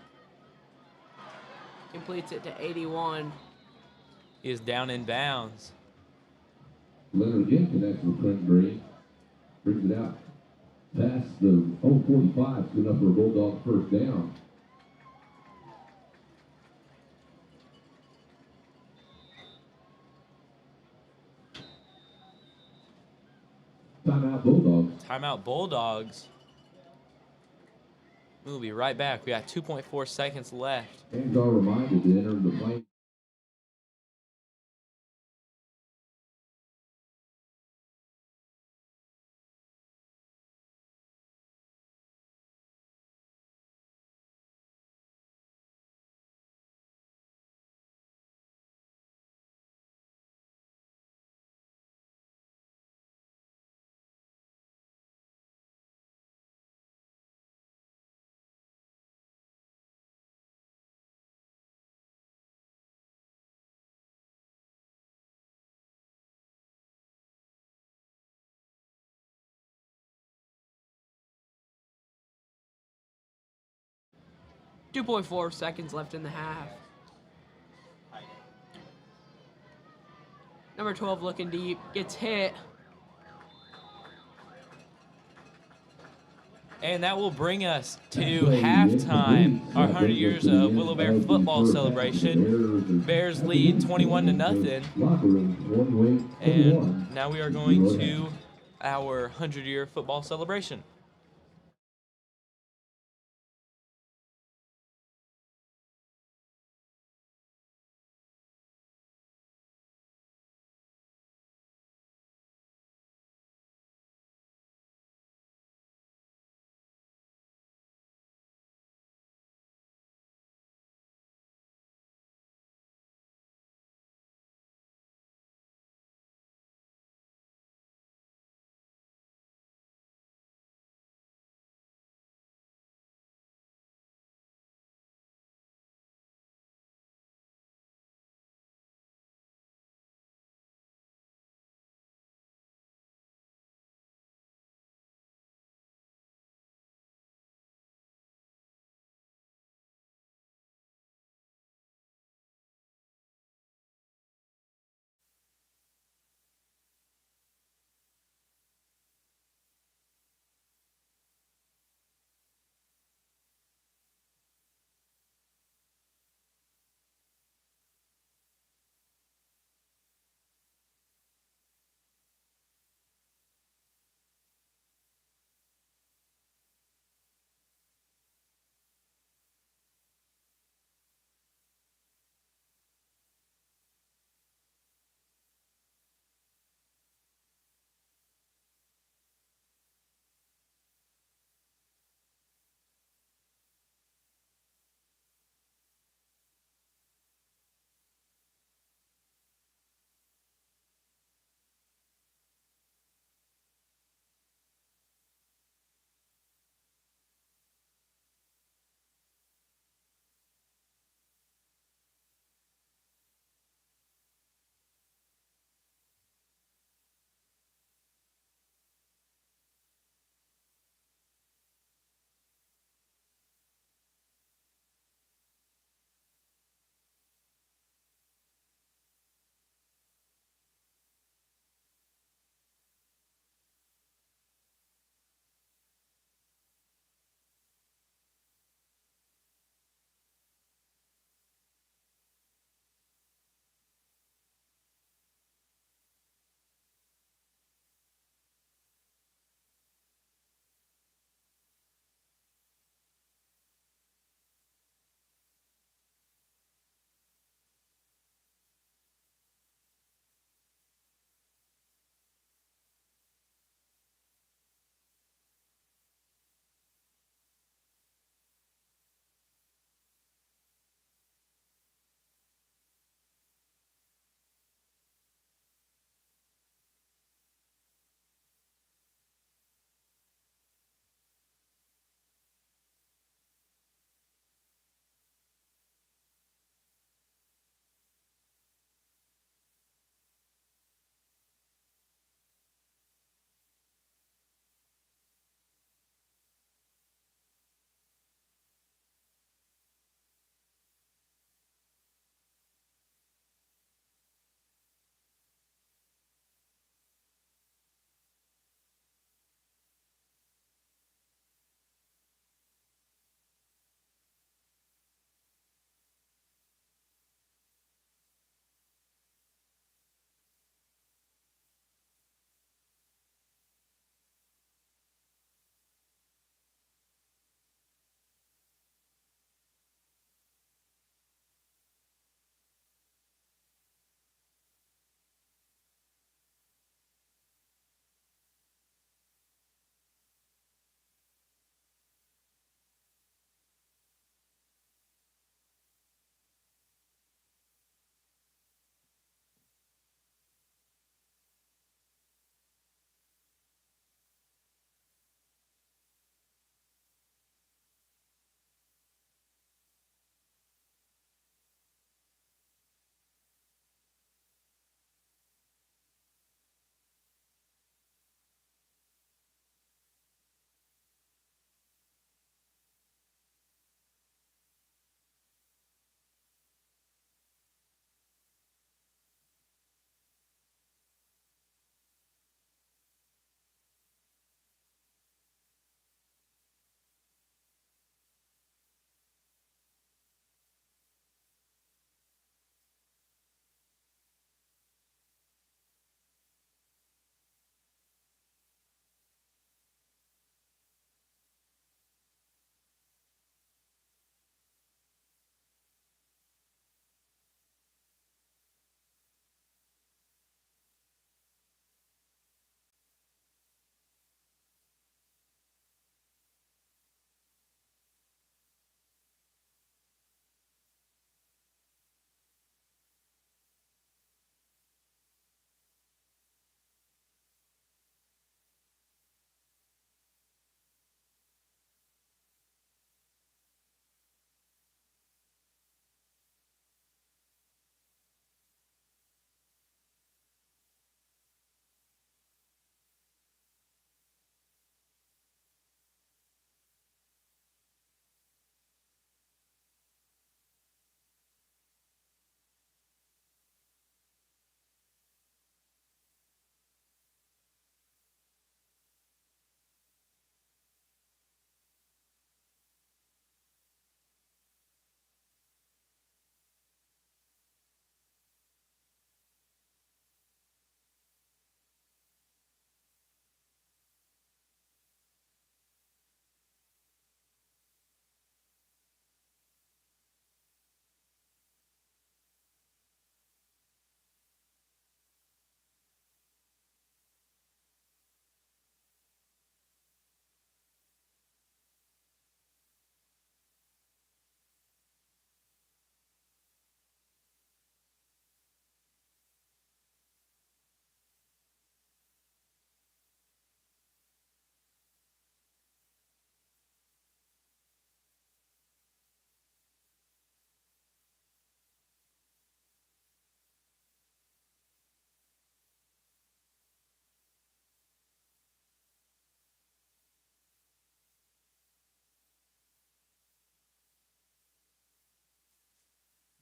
Completes it to 81. He is down in bounds. Leonard again connects with Quentin Green. Brings it out. Past the 45, good enough for a Bulldog first down. Timeout Bulldogs. Timeout Bulldogs. We'll be right back. We got 2.4 seconds left. Fans are reminded to enter the plane. 2.4 seconds left in the half. Number 12 looking deep, gets hit. And that will bring us to halftime. Our 100 years of Willow Bear football celebration. Bears lead 21-0. And now we are going to our 100-year football celebration.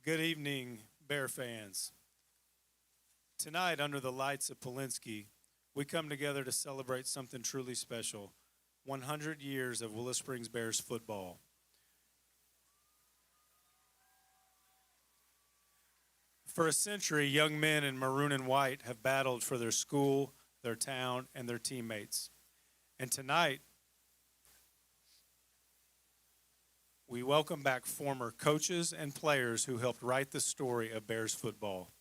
Good evening, Bear fans. Tonight, under the lights of Polinsky, we come together to celebrate something truly special, 100 years of Willow Springs Bears football. For a century, young men in maroon and white have battled for their school, their town, and their teammates. And tonight, we welcome back former coaches and players who helped write the story of Bears football.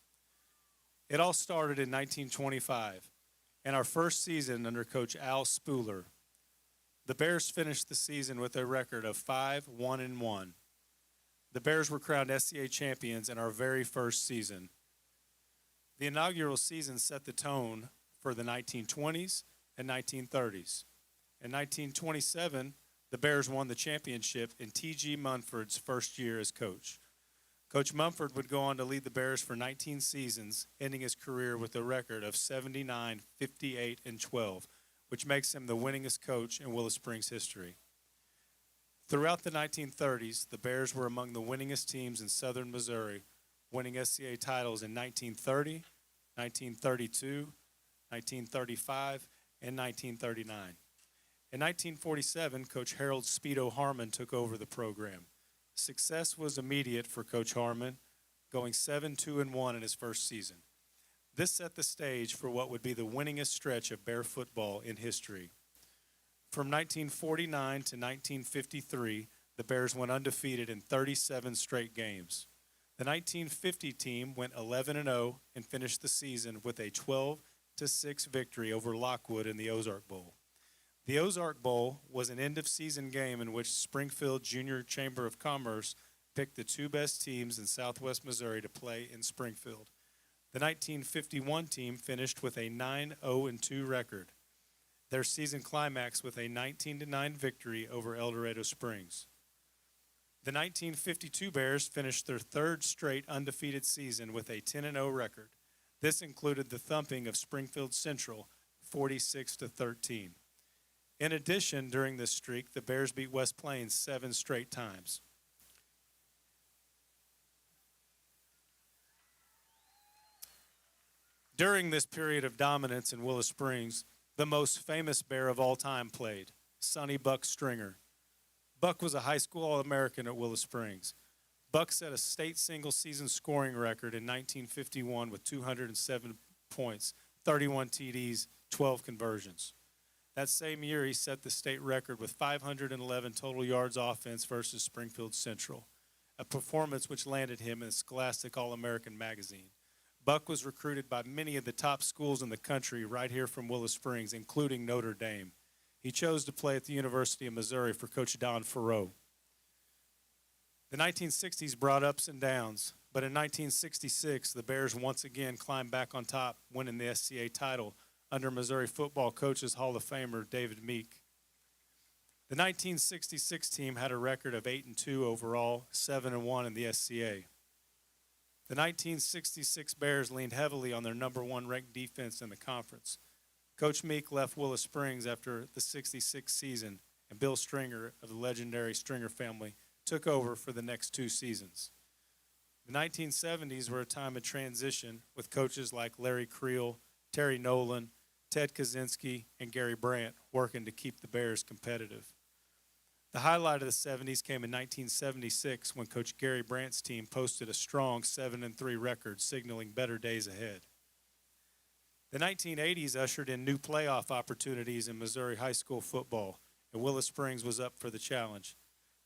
It all started in 1925, in our first season under Coach Al Spooler. The Bears finished the season with a record of 5-1-1. The Bears were crowned SCA champions in our very first season. The inaugural season set the tone for the 1920s and 1930s. In 1927, the Bears won the championship in T.G. Munford's first year as coach. Coach Munford would go on to lead the Bears for 19 seasons, ending his career with a record of 79, 58, and 12, which makes him the winningest coach in Willow Springs history. Throughout the 1930s, the Bears were among the winningest teams in southern Missouri, winning SCA titles in 1930, 1932, 1935, and 1939. In 1947, Coach Harold Speedo Harmon took over the program. Success was immediate for Coach Harmon, going 7-2-1 in his first season. This set the stage for what would be the winningest stretch of Bear football in history. From 1949 to 1953, the Bears went undefeated in 37 straight games. The 1950 team went 11-0 and finished the season with a 12-6 victory over Lockwood in the Ozark Bowl. The Ozark Bowl was an end-of-season game in which Springfield Junior Chamber of Commerce picked the two best teams in southwest Missouri to play in Springfield. The 1951 team finished with a 9-0-2 record, their season climax with a 19-9 victory over El Dorado Springs. The 1952 Bears finished their third straight undefeated season with a 10-0 record. This included the thumping of Springfield Central, 46-13. In addition, during this streak, the Bears beat West Plains 7 straight times. During this period of dominance in Willow Springs, the most famous Bear of all time played, Sonny Buck Stringer. Buck was a high school All-American at Willow Springs. Buck set a state single-season scoring record in 1951 with 207 points, 31 TDs, 12 conversions. That same year, he set the state record with 511 total yards offense versus Springfield Central, a performance which landed him in Scholastic All-American magazine. Buck was recruited by many of the top schools in the country right here from Willow Springs, including Notre Dame. He chose to play at the University of Missouri for Coach Don Farreau. The 1960s brought ups and downs, but in 1966, the Bears once again climbed back on top, winning the SCA title under Missouri football coaches Hall of Famer David Meek. The 1966 team had a record of 8-2 overall, 7-1 in the SCA. The 1966 Bears leaned heavily on their number one ranked defense in the conference. Coach Meek left Willow Springs after the 66 season, and Bill Stringer of the legendary Stringer family took over for the next 2 seasons. The 1970s were a time of transition with coaches like Larry Creel, Terry Nolan, Ted Kaczynski, and Gary Brandt working to keep the Bears competitive. The highlight of the 70s came in 1976 when Coach Gary Brandt's team posted a strong 7-3 record, signaling better days ahead. The 1980s ushered in new playoff opportunities in Missouri high school football, and Willow Springs was up for the challenge.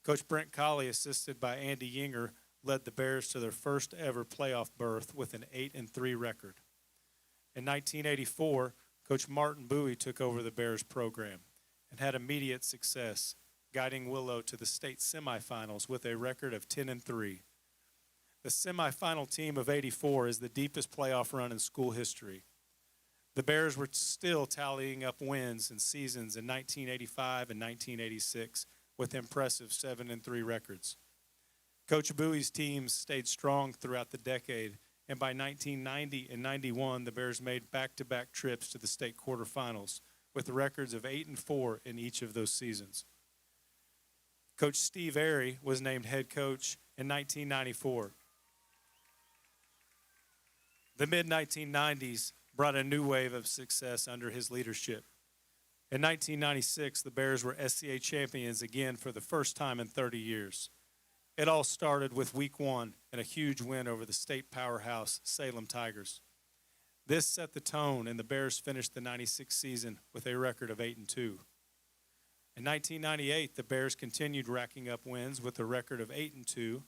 Coach Brent Colley, assisted by Andy Yinger, led the Bears to their first ever playoff berth with an 8-3 record. In 1984, Coach Martin Bowie took over the Bears program and had immediate success, guiding Willow to the state semifinals with a record of 10-3. The semifinal team of '84 is the deepest playoff run in school history. The Bears were still tallying up wins in seasons in 1985 and 1986 with impressive 7-3 records. Coach Bowie's teams stayed strong throughout the decade, and by 1990 and 91, the Bears made back-to-back trips to the state quarterfinals with records of 8-4 in each of those seasons. Coach Steve Airy was named head coach in 1994. The mid-1990s brought a new wave of success under his leadership. In 1996, the Bears were SCA champions again for the first time in 30 years. It all started with Week 1 and a huge win over the state powerhouse Salem Tigers. This set the tone, and the Bears finished the 96 season with a record of 8-2. In 1998, the Bears continued racking up wins with a record of 8-2,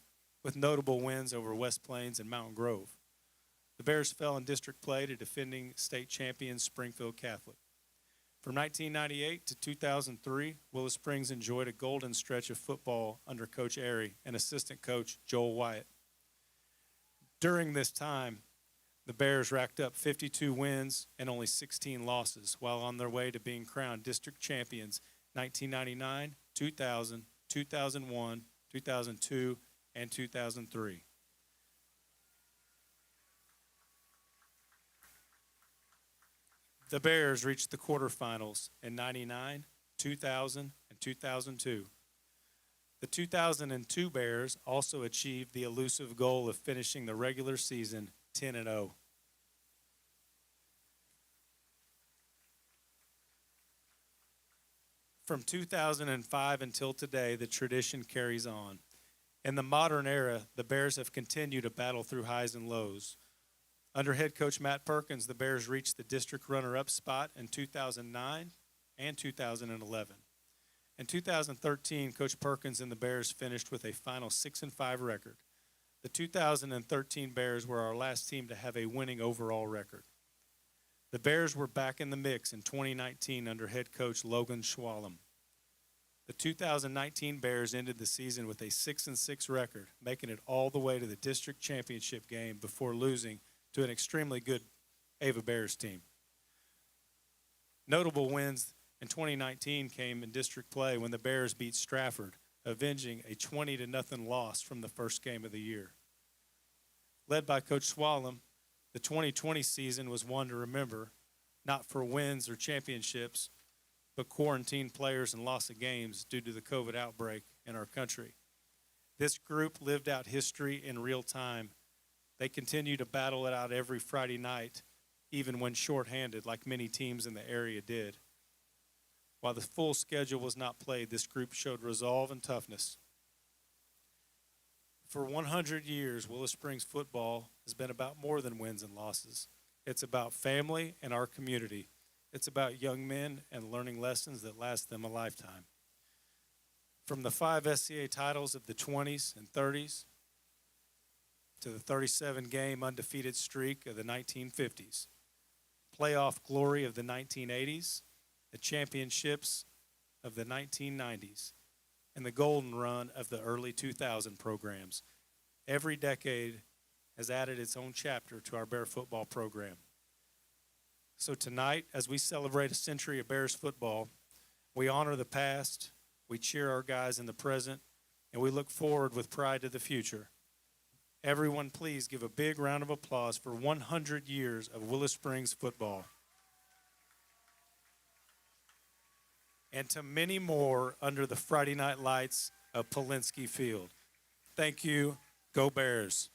with notable wins over West Plains and Mountain Grove. The Bears fell in district play to defending state champions Springfield Catholic. From 1998 to 2003, Willow Springs enjoyed a golden stretch of football under Coach Airy and assistant coach Joel Wyatt. During this time, the Bears racked up 52 wins and only 16 losses, while on their way to being crowned district champions 1999, 2000, 2001, 2002, and 2003. The Bears reached the quarterfinals in 99, 2000, and 2002. The 2002 Bears also achieved the elusive goal of finishing the regular season 10-0. From 2005 until today, the tradition carries on. In the modern era, the Bears have continued to battle through highs and lows. Under head coach Matt Perkins, the Bears reached the district runner-up spot in 2009 and 2011. In 2013, Coach Perkins and the Bears finished with a final 6-5 record. The 2013 Bears were our last team to have a winning overall record. The Bears were back in the mix in 2019 under head coach Logan Schwalem. The 2019 Bears ended the season with a 6-6 record, making it all the way to the district championship game before losing to an extremely good Ava Bears team. Notable wins in 2019 came in district play when the Bears beat Stratford, avenging a 20-0 loss from the first game of the year. Led by Coach Swallam, the 2020 season was one to remember, not for wins or championships, but quarantined players and loss of games due to the COVID outbreak in our country. This group lived out history in real time. They continue to battle it out every Friday night, even when shorthanded, like many teams in the area did. While the full schedule was not played, this group showed resolve and toughness. For 100 years, Willow Springs football has been about more than wins and losses. It's about family and our community. It's about young men and learning lessons that last them a lifetime. From the 5 SCA titles of the 20s and 30s, to the 37-game undefeated streak of the 1950s, playoff glory of the 1980s, the championships of the 1990s, and the golden run of the early 2000 programs. Every decade has added its own chapter to our Bear football program. So tonight, as we celebrate a century of Bears football, we honor the past, we cheer our guys in the present, and we look forward with pride to the future. Everyone, please give a big round of applause for 100 years of Willow Springs football. And to many more under the Friday night lights of Polinsky Field. Thank you. Go Bears.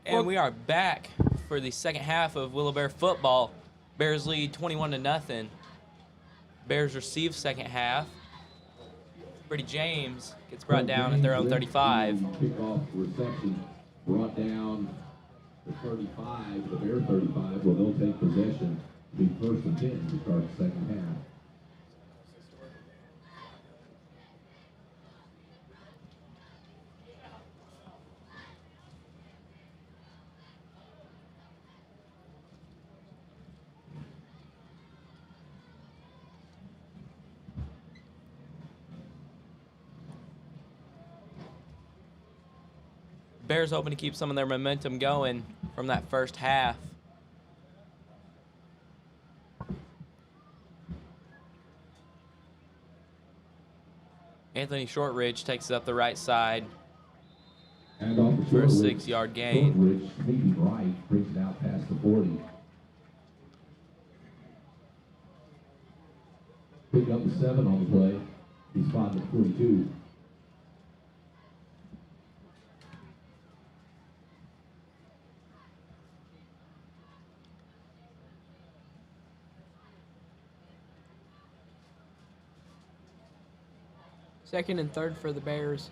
And we are back for the second half of Willow Bear football. Bears lead 21-0. Bears receive second half. Brady James gets brought down at their own 35. Kickoff reception brought down the 35, the Bear 35. Well, they'll take possession. Be first and 10 to start the second half. Bears hoping to keep some of their momentum going from that first half. Anthony Shortridge takes it up the right side And off the for a Shortridge. 6-yard gain. Shortridge sneaking right, brings it out past the 40. Pick up the 7 on the play. He's spotted at 42. Second and third for the Bears.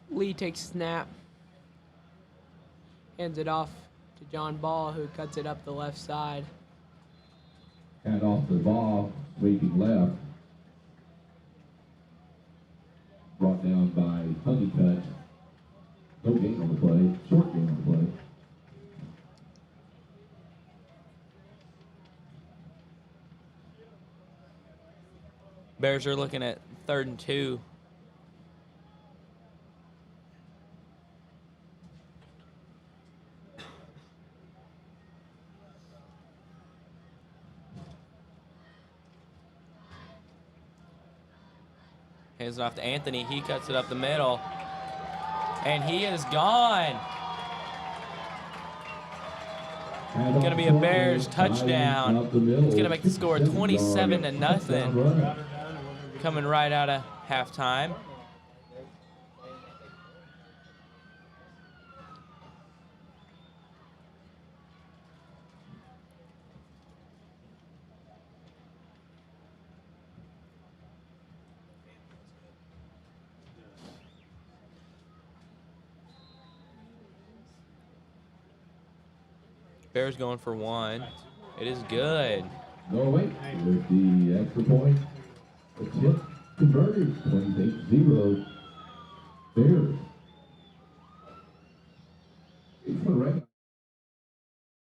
Lee takes snap. Hands it off to John Ball, who cuts it up the left side. And off the ball, sweeping left. Brought down by Honeycutt. No gain on the play. Short gain on the play. Bears are looking at 3rd and 2. Hands it off to Anthony. He cuts it up the middle. And he is gone. It's going to be a Bears touchdown. It's going to make the score 27-0. Coming right out of halftime. Bears going for 1. It is good. No, wait. With the extra point, a tip converted, 28-0. Bears. It's for right.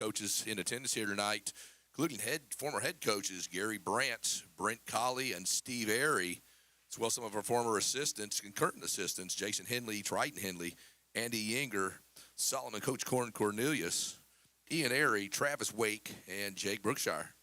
Coaches in attendance here tonight, including former head coaches Gary Brandt, Brent Colley, and Steve Airy, as well as some of our former assistants and current assistants, Jason Henley, Triton Henley, Andy Yinger, Solomon Coach Cornelius, Ian Airy, Travis Wake, and Jake Brookshire.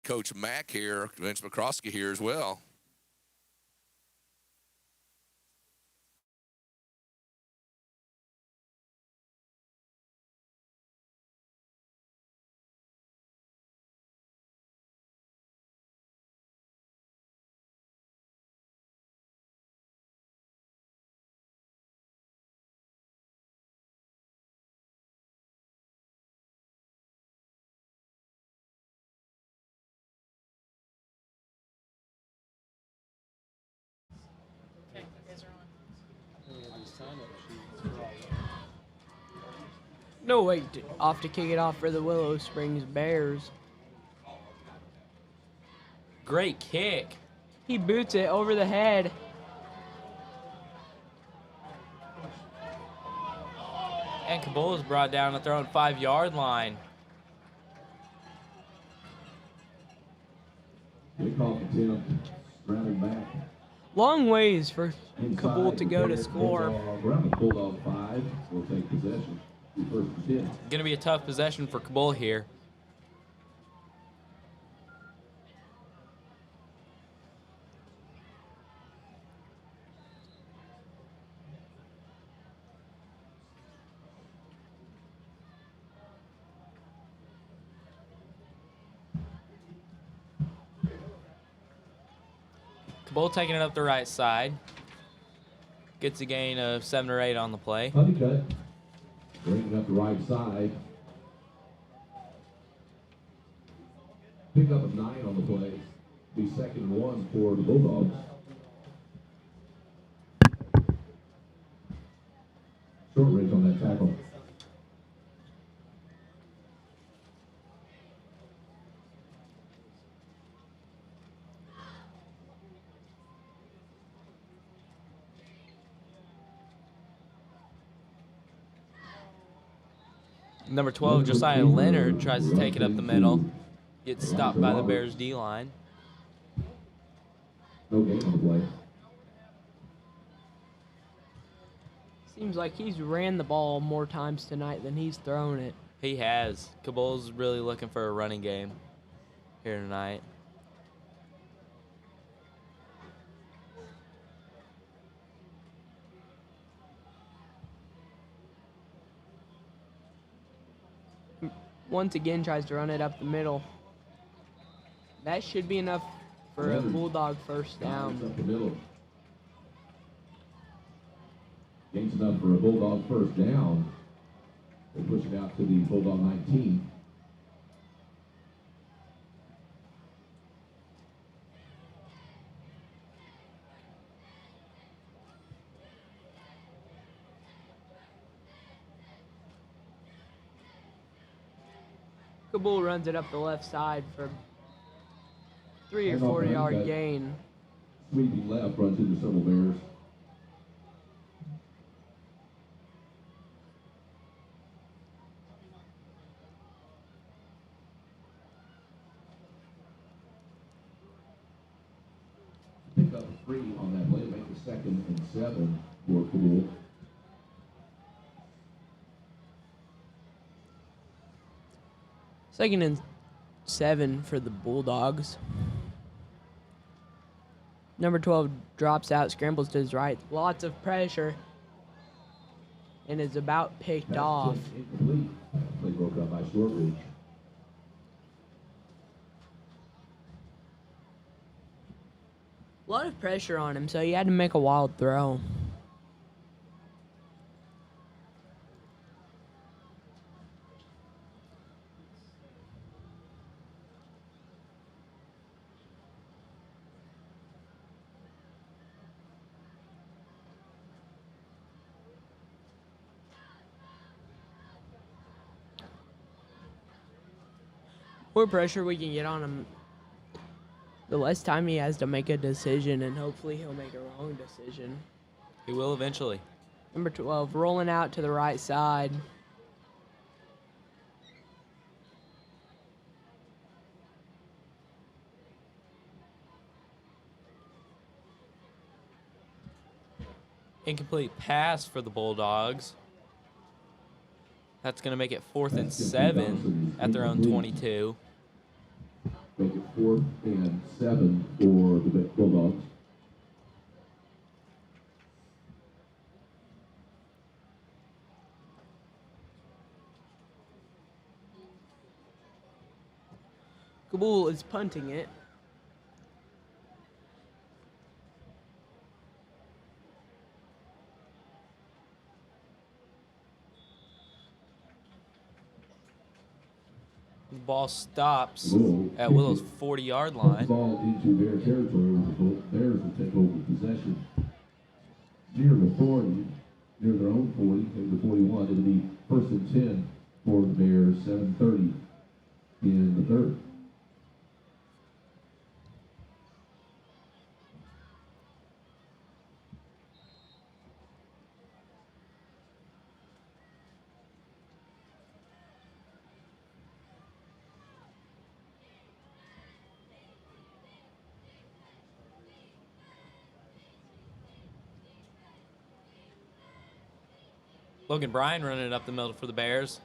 Coach Mack here, Vince McCroskey here as well. No, wait. Off to kick it off for the Willow Springs Bears. Great kick. He boots it over the head. And Cabool is brought down at their own 5-yard line. Kickoff attempt, scrambled back. Long ways for Inside, Cabool to go to score. Ground Bulldog 5 will take possession. First and 10. Going to be a tough possession for Cabool here. Cabool taking it up the right side. Gets a gain of 7 or 8 on the play. Honeycutt bringing up the right side. Pick up a 9 on the play. Be 2nd and 1 for the Bulldogs. Short ridge on that tackle. Number 12, Josiah Leonard, tries to take it up the middle. Gets stopped by the Bears D-line. No gain on the play. Seems like he's ran the ball more times tonight than he's thrown it. He has. Cabool's really looking for a running game here tonight. Once again tries to run it up the middle. That should be enough for a Bulldog first down. Up the middle. Gains enough for a Bulldog first down. They push it out to the Bulldog 19. Cabool runs it up the left side for 3 or Handoff 4 yard Honeycutt. gain. Sweeping left runs into several Bears. Pick up a 3 on that play to make it 2nd and 7 for Cabool. Second and 7 for the Bulldogs. Number 12 drops out, scrambles to his right. Lots of pressure. And is about picked off. Incomplete. Play broke up by short reach. A lot of pressure on him, so he had to make a wild throw. More pressure we can get on him, the less time he has to make a decision, and hopefully he'll make a wrong decision. He will eventually. Number 12 rolling out to the right side. Incomplete pass for the Bulldogs. That's going to make it 4th and 7 at their own 22. Make it 4th and 7 for the Bulldogs. Cabool is punting it. The ball stops Whoa. at Willow's 40-yard line. Ball into their territory with the Bears will take over possession. Near the 40, near their own 40, maybe the 41. It'll be 1st and 10 for the Bears, 7:30 in the third. Logan Bryan running it up the middle for the Bears.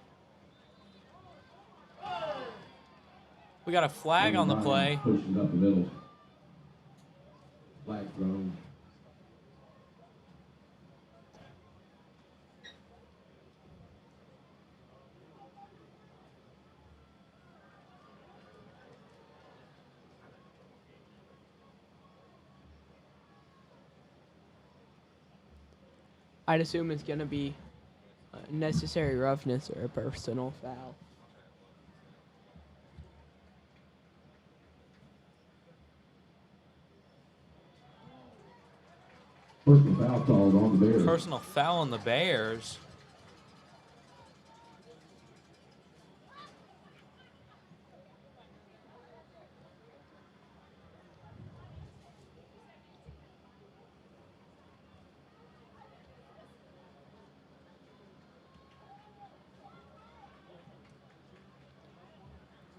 We got a flag on the play. Pushing up the middle. Flag thrown. I'd assume it's going to be necessary roughness or a personal foul. Personal foul called on the Bears. Personal foul on the Bears.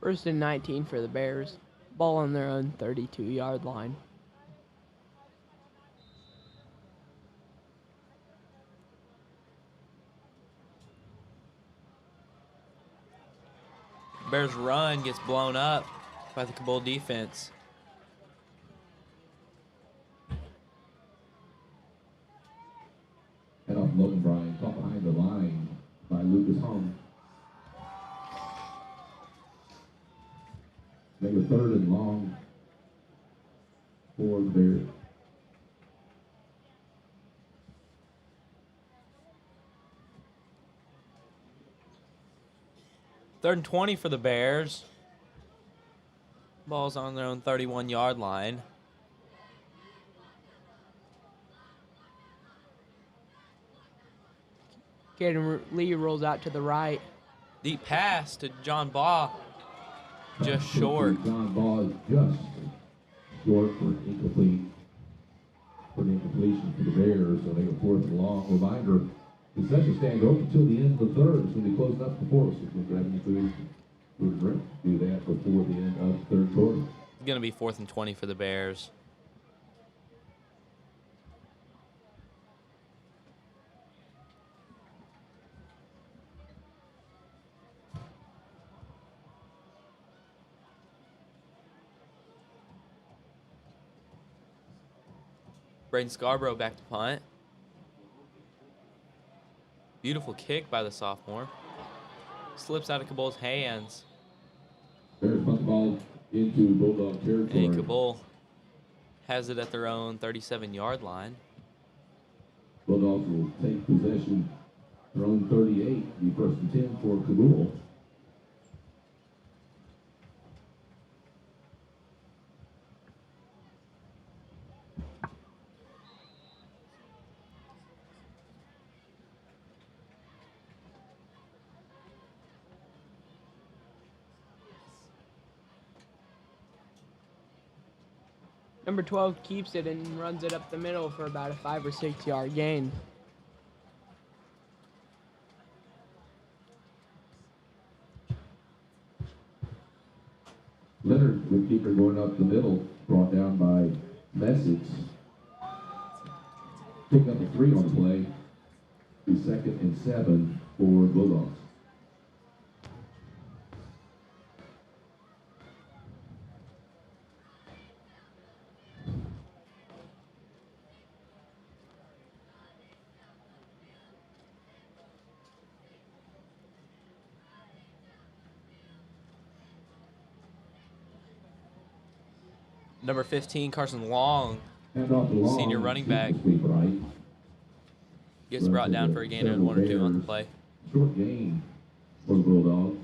First and 19 for the Bears. Ball on their own 32-yard line. Bears run gets blown up by the Cabool defense. Head off Logan Bryan, caught behind the line by Lucas Hung. Make a 3rd and long for the Bears. Third and 20 for the Bears. Ball's on their own 31-yard line. Caden Lee rolls out to the right. Deep pass to John Baugh. Just short. John Ball is just short for incomplete. For the incompletion for the Bears, so they go 4th and long. Reminder, the session stands open until the end of the 3rd. It's going to be closing up before us. If we're grabbing your food, do that before the end of the 3rd quarter. It's going to be 4th and 20 for the Bears. Braden Scarborough back to punt. Beautiful kick by the sophomore. Slips out of Cabool's hands. Bears punt the ball into Bulldog territory. And Cabool has it at their own 37-yard line. Bulldogs will take possession their own 38, be 1st and 10 for Cabool. Number 12 keeps it and runs it up the middle for about a 5 or 6 yard gain. Leonard, the keeper, going up the middle, brought down by Message. Pick up a 3 on the play. Be 2nd and 7 for Bulldogs. Number 15, Carson Long, Hand off to Long. senior running back, Sweep right. gets brought down for a gain of 1 or 2 on the play. Short gain for the Bulldogs.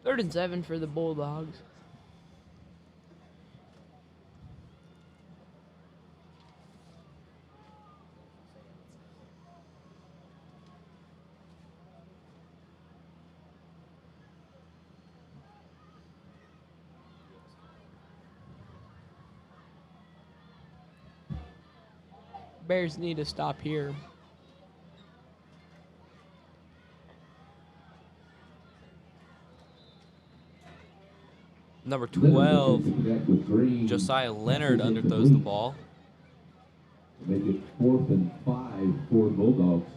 3rd and 7 for the Bulldogs. Bears need to stop here. Number 12, Josiah Leonard underthrows the ball. Make it 4th and 5 for the Bulldogs.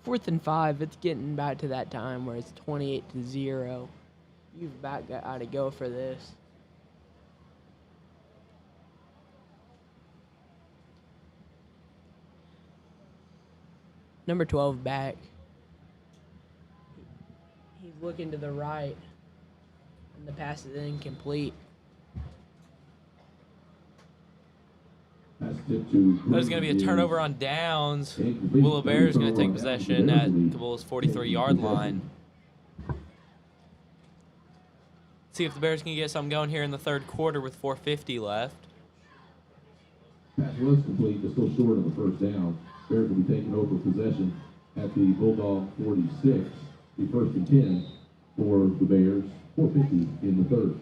Fourth and 5, it's getting back to that time where it's 28-0. You've about got to go for this. Number 12 back. He's looking to the right. And the pass is incomplete. Pass tip to There's going to be a turnover on downs. Willow Bears going to take possession at Cabool's 43-yard line. See if the Bears can get something going here in the third quarter with 4:50 left. Pass was complete, but still short of the first down. Bears will be taking over possession at the Bulldog 46. The first and 10 for the Bears. 4:50 in the third.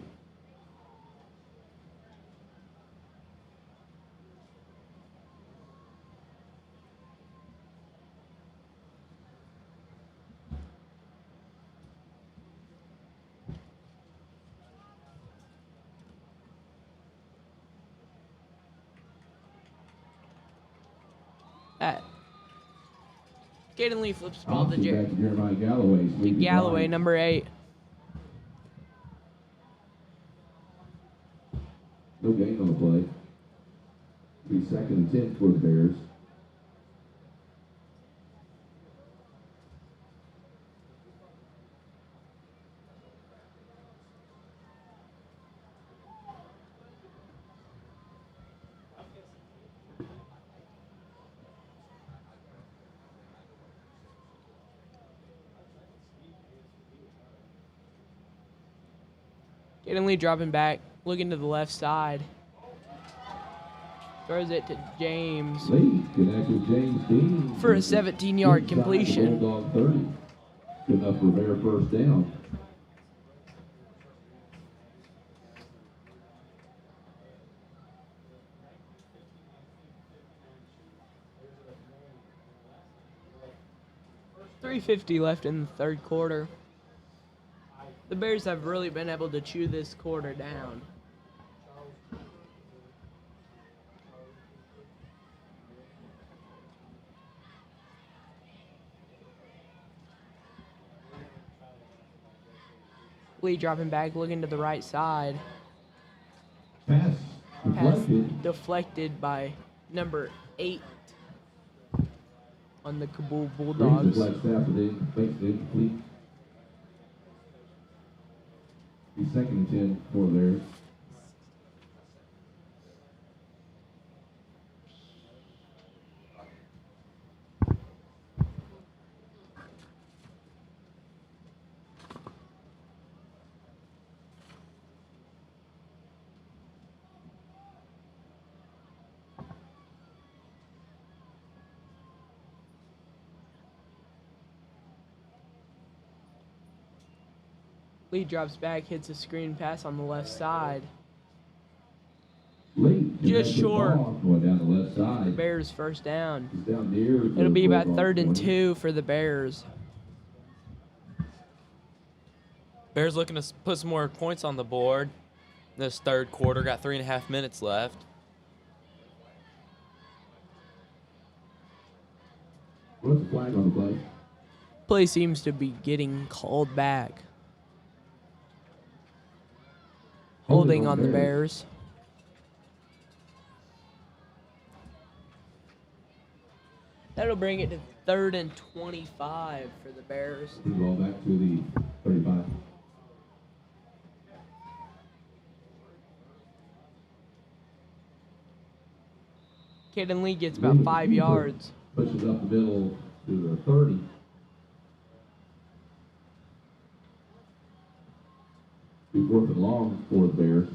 Caden Lee flips the ball to Back to Jeremiah Galloway. Galloway, number 8. No gain on the play. Be second and 10 for the Bears. Caden Lee dropping back, looking to the left side. Throws it to James Lee connects with James Dean for a 17-yard inside the completion. Bulldog 30. Good enough for Bear first down. .350 left in the third quarter. The Bears have really been able to chew this quarter down. Lee dropping back, looking to the right side. Pass Pass deflected. deflected by number 8 on the Cabool Brings Bulldogs. the flag staff it makes it incomplete. Be second and 10 for the Bears. Lee drops back, hits a screen pass on the left side. Lee Just connects the short. ball, going down the left side. Bears first down. He's down near the It'll be about Bulldog 3rd and 20. 2 for the Bears. Bears looking to put some more points on the board. This third quarter, got 3.5 minutes left. What's the flag on the play? Play seems to be getting called back. Holding on the Bears. That'll bring it to 3rd and 25 for the Bears. Bring the ball back to the 35. Caden Lee gets about 5 yards. Pushes up the middle to the 30. Be 4th and long for the Bears.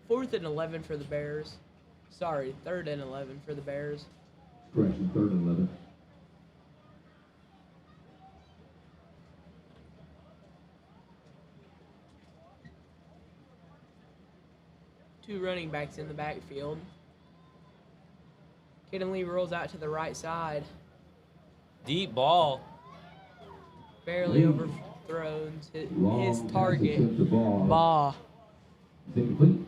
Fourth and 11 for the Bears. Sorry, 3rd and 11 for the Bears. Correction, 3rd and 11. Two running backs in the backfield. Caden Lee rolls out to the right side. Deep ball. Barely Lee. overthrows his Long target. pass to ball. Baugh. It's incomplete.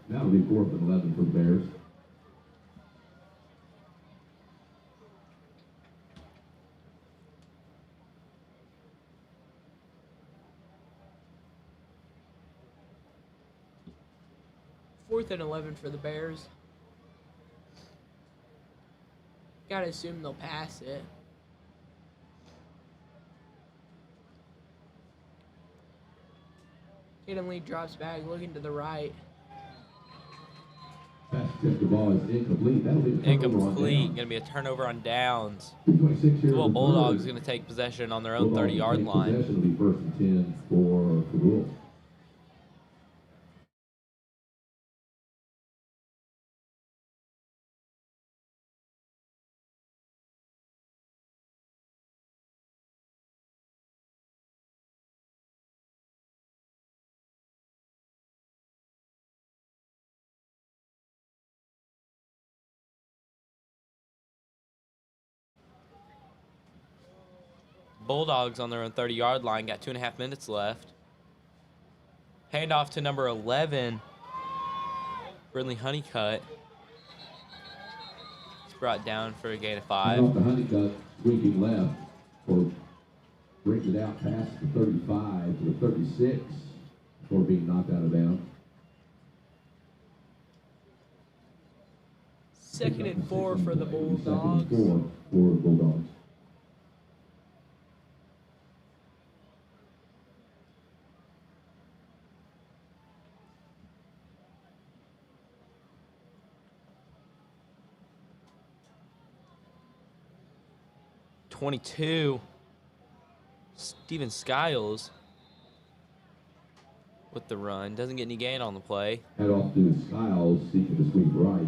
Now it'll be 4th and 11 for the Bears. 4th and 11 for the Bears. Gotta assume they'll pass it. Caden Lee drops back, looking to the right. Pass tipped, the ball is incomplete. That'll be a turnover on Incomplete. downs. Going to be a turnover on downs. 2:26 here in Well, the Bulldogs third. going to take possession on their own Bulldogs 30-yard take line. Possession will be 1st and 10 for Cabool. Bulldogs on their own 30-yard line. Got 2.5 minutes left. Handoff to number 11, Brindley Honeycutt. It's brought down for a gain of 5. Off the Honeycutt, sweeping left, or brings it out past the 35 to the 36 before being knocked out of bounds. 2nd and 4 for the Bulldogs. 2nd and 4 for the Bulldogs. .22. Steven Skiles with the run. Doesn't get any gain on the play. Head off to Skiles, seeking to sweep right.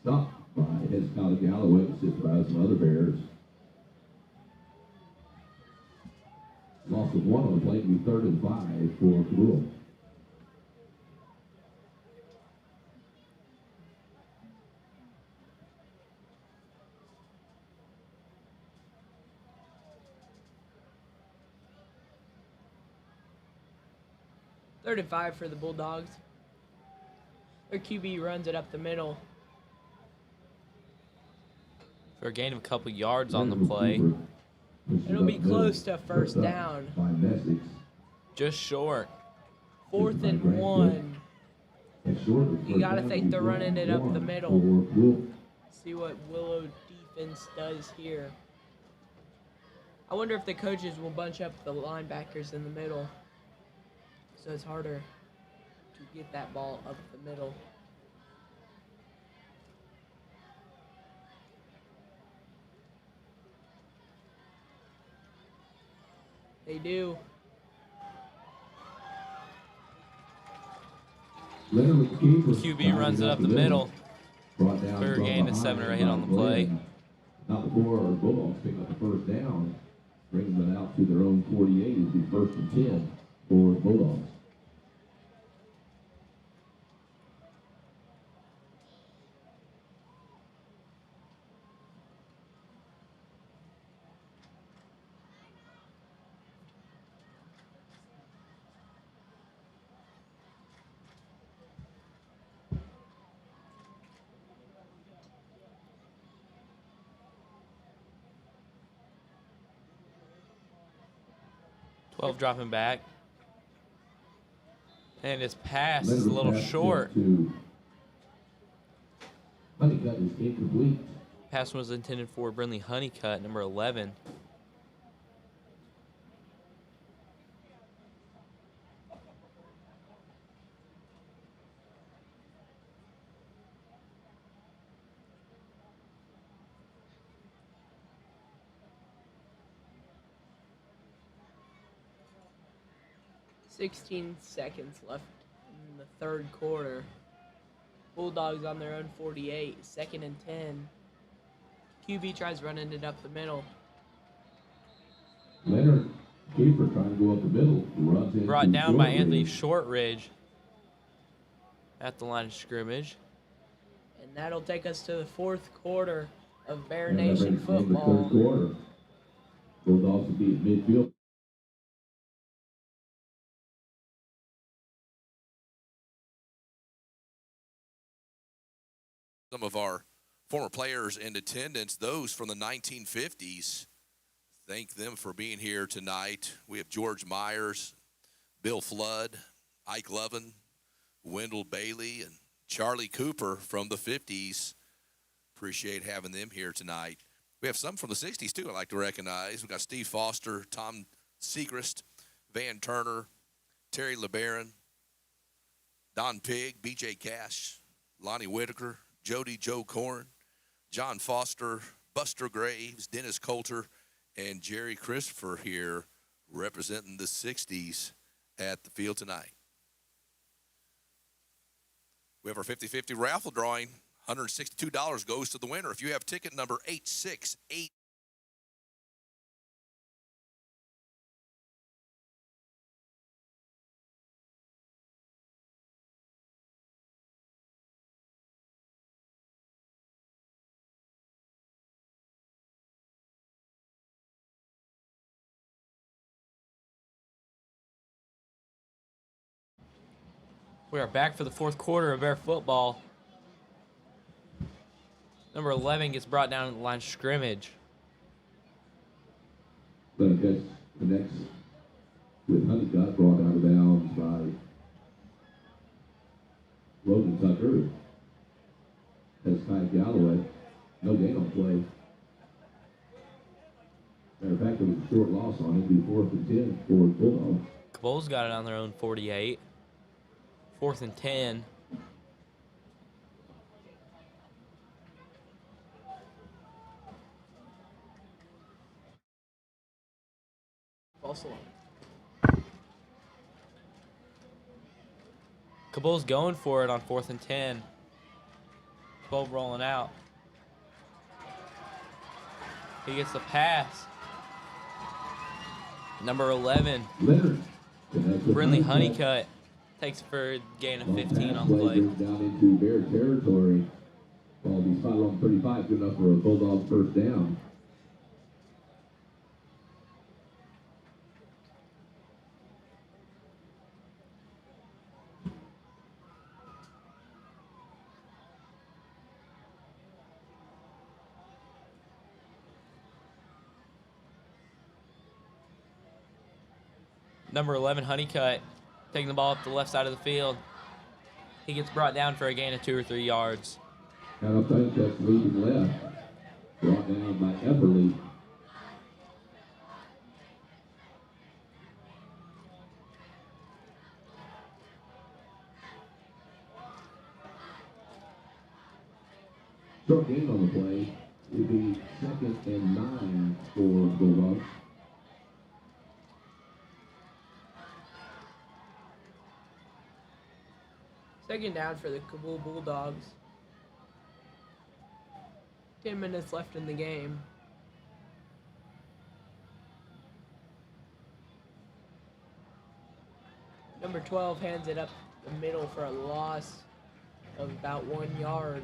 Stopped by head Skyler Galloway, assisted by some other Bears. Loss of 1 on the play, to be 3rd and 5 for Cabool. Third and 5 for the Bulldogs. Their QB runs it up the middle. For a gain of a couple yards on the play. It'll be close to first down. Just short. 4th and 1. You gotta think they're running it up the middle. See what Willow defense does here. I wonder if the coaches will bunch up the linebackers in the middle, so it's harder to get that ball up the middle. They do. QB runs it up the middle. For a gain of 7 or 8 on the play. Not before our Bulldogs pick up the first down, bringing them out to their own 48. It'll be 1st and 10 for Bulldogs. Dropping back. And his pass is a little short. Honeycutt is incomplete. Pass was intended for Brindley Honeycutt, number 11. $16 seconds left in the third quarter. Bulldogs on their own 48. 2nd and 10. QB tries running it up the middle. Leonard Keeper trying to go up the middle. Runs in Brought down by Anthony Shortridge. Shortridge at the line of scrimmage. And that'll take us to the 4th quarter of Bear And that Nation brings us to the football. third quarter. Bulldogs will be at midfield. Some of our former players in attendance, those from the 1950s. Thank them for being here tonight. We have George Myers, Bill Flood, Ike Lovin, Wendell Bailey, and Charlie Cooper from the 50s. Appreciate having them here tonight. We have some from the 60s, too, I'd like to recognize. We've got Steve Foster, Tom Segrist, Van Turner, Terry LeBaron, Don Pigg, B.J. Cash, Lonnie Whitaker, Jody Joe Corn, John Foster, Buster Graves, Dennis Coulter, and Jerry Christopher here representing the 60s at the field tonight. We have our 50-50 raffle drawing. $162 goes to the winner. If you have ticket number 868. We are back for the fourth quarter of Bear football. Number 11 gets brought down to the line of scrimmage. But catch connects with Honeycutt, brought out of bounds by Logan Tucker. That's Ty Galloway. No gain on play. Matter of fact, there was a short loss on it. It'd be 4th and 10 for Bulldogs. Cabool's got it on their own 48. 4th and 10. Cabool's going for it on 4th and 10. 12 rolling out. He gets the pass. Number 11, Leonard. Brinley Honeycutt, takes it for a gain of 15 on the play. Down into Bear territory. Ball be spotted on 35, good enough for a Bulldog first down. Number 11, Honeycutt, taking the ball up the left side of the field. He gets brought down for a gain of 2 or 3 yards. Out of Honeycutt's leading left. Brought down by Everly. Short gain on the play. It'd be 2nd and 9 for Bulldogs. Second down for the Cabool Bulldogs. 10 minutes left in the game. Number 12 hands it up the middle for a loss of about 1 yard.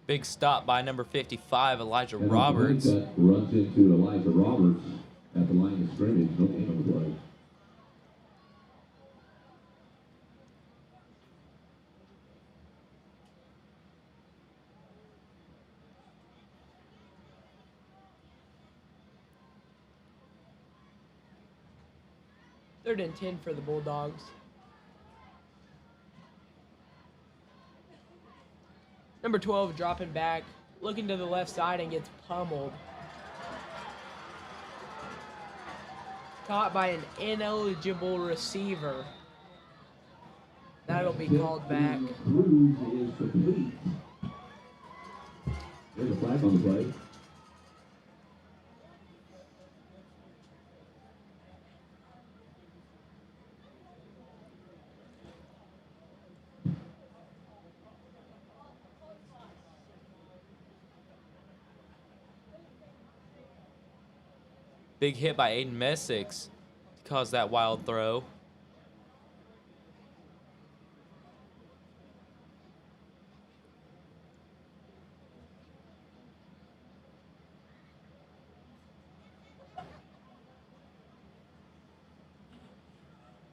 Big stop by number 55, Elijah And Roberts. Honeycutt runs into Elijah Roberts at the line of scrimmage. No gain on the play. Third and 10 for the Bulldogs. Number 12 dropping back, looking to the left side and gets pummeled. Caught by an ineligible receiver. That'll be called back. Cruise is complete. There's a flag on the play. Big hit by Aiden Messick to cause that wild throw.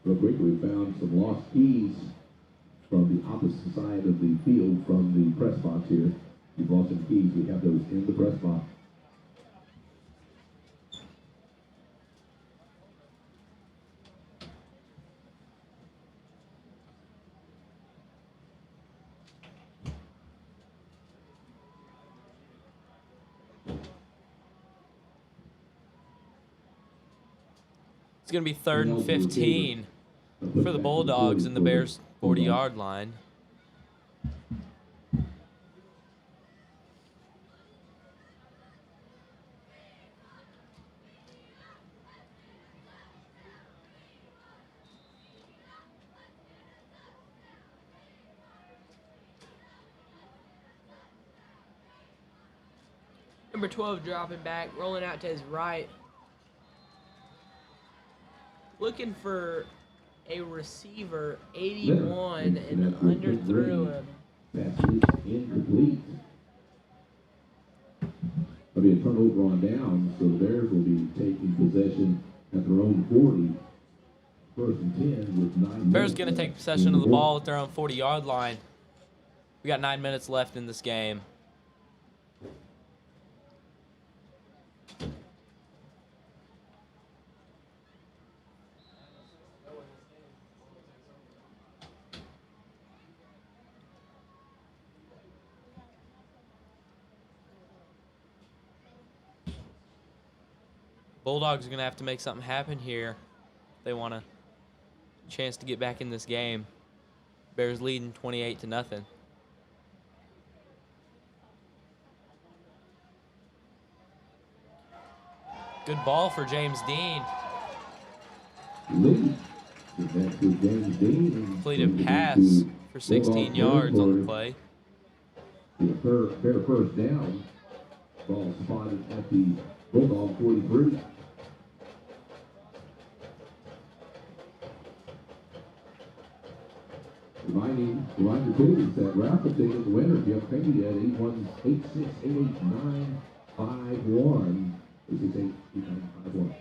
Real quick, we found some lost keys from the opposite side of the field from the press box here. We've lost some keys. We have those in the press box. It's going to be 3rd and 15 for the Bulldogs in the Bears' 40-yard line. Number 12 dropping back, rolling out to his right. Looking for a receiver, 81, and underthrew him. Pass is incomplete. There'll be a turnover on down, so the Bears will be taking possession at their own 40. 1st and 10 with 9 minutes. Bears going to take possession of the ball at their own 40-yard line. We got 9 minutes left in this game. Bulldogs are going to have to make something happen here. They want a chance to get back in this game. Bears leading 28-0. Good ball for James Dean. Lee. That's with James Dean. Completed pass for 16 yards on the play. Fair first down. Ball spotted at the Bulldog 43. Reminder too is that raffle ticket, the winner, if you have paid at 818688951. 8688951.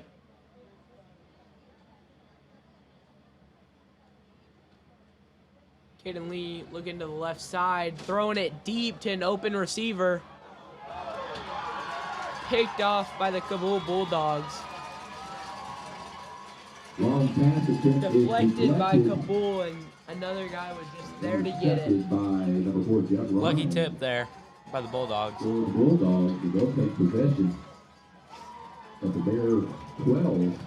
Caden Lee looking to the left side, throwing it deep to an open receiver. Picked off by the Cabool Bulldogs. Long pass attempt is Deflected by deflected. Cabool, and another guy was just there to get it. Intercepted by number 4, Jeff Ryan. Lucky tip there by the Bulldogs. For the Bulldogs, they'll take possession at the Bears 12.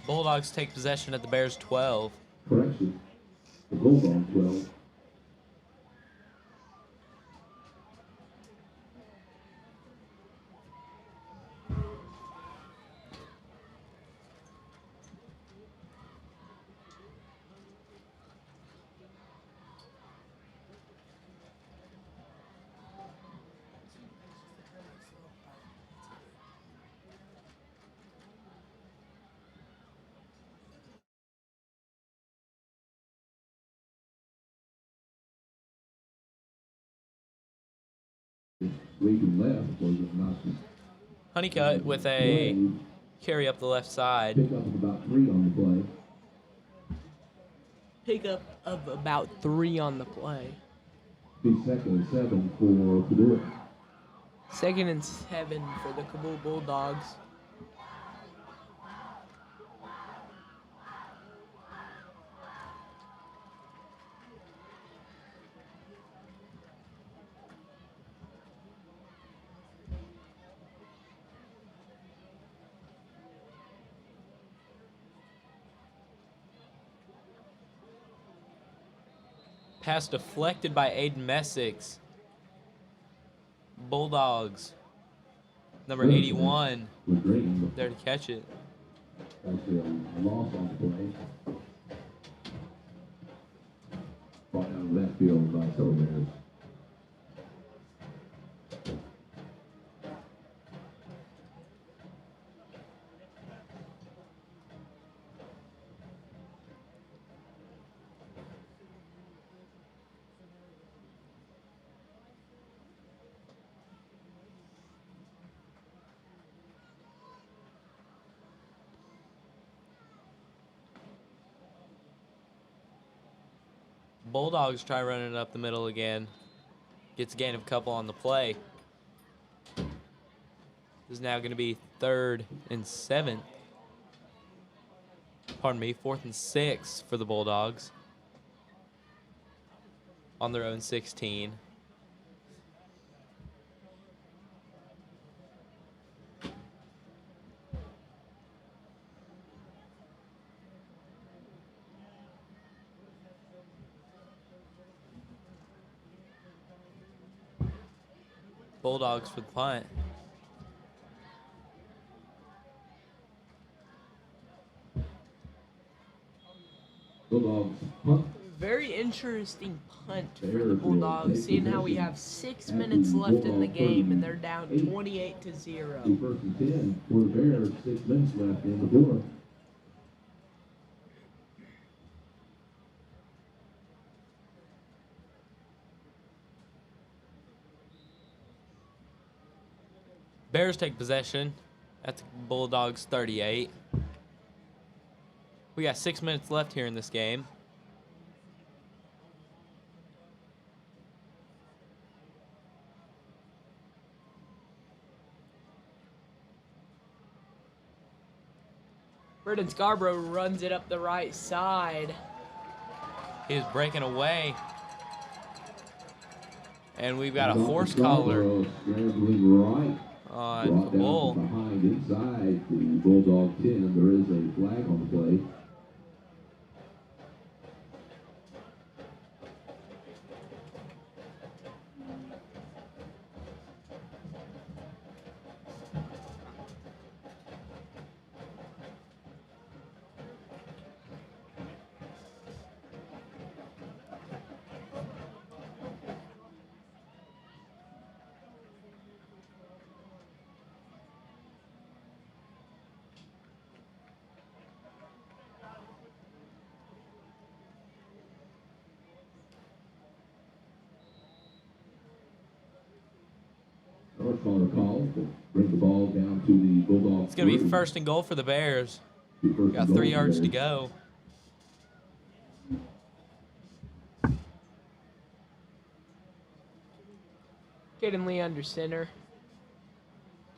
Bulldogs take possession at the Bears 12. Correction. The Bulldogs 12. Leading left was it not? Honeycutt with a carry up the left side. Pick up of about 3 on the play. Pickup of about 3 on the play. Be 2nd and 7 for Cabool. 2nd and 7 for the Cabool Bulldogs. Pass deflected by Aiden Messick. Bulldogs. Number 81 Was Green. there to catch it. Actually, a loss on the play. Brought down left field by Bears. Bulldogs try running it up the middle again. Gets a gain of a couple on the play. This is now going to be 3rd and 7. Pardon me, 4th and 6 for the Bulldogs. On their own 16. Bulldogs for the punt. Bulldogs punt. Very interesting punt for the Bears will Bulldogs, take seeing how we possession have 6 at minutes the left in the Bulldog game and they're down 38. 28-0. The first and 10 for the Bears. 6 minutes left in the fourth. Bears take possession at the Bulldogs 38. We got 6 minutes left here in this game. Brendan Scarborough runs it up the right side. He's breaking away. And we've got a horse collar Scrambling right. on Brought down Cabool. from behind inside the Bulldog 10. There is a flag on the play. Horse collar call to bring the ball down to the Bulldog. It's going to be first and goal for the Bears. Got 3 yards to go. Caden Lee under center.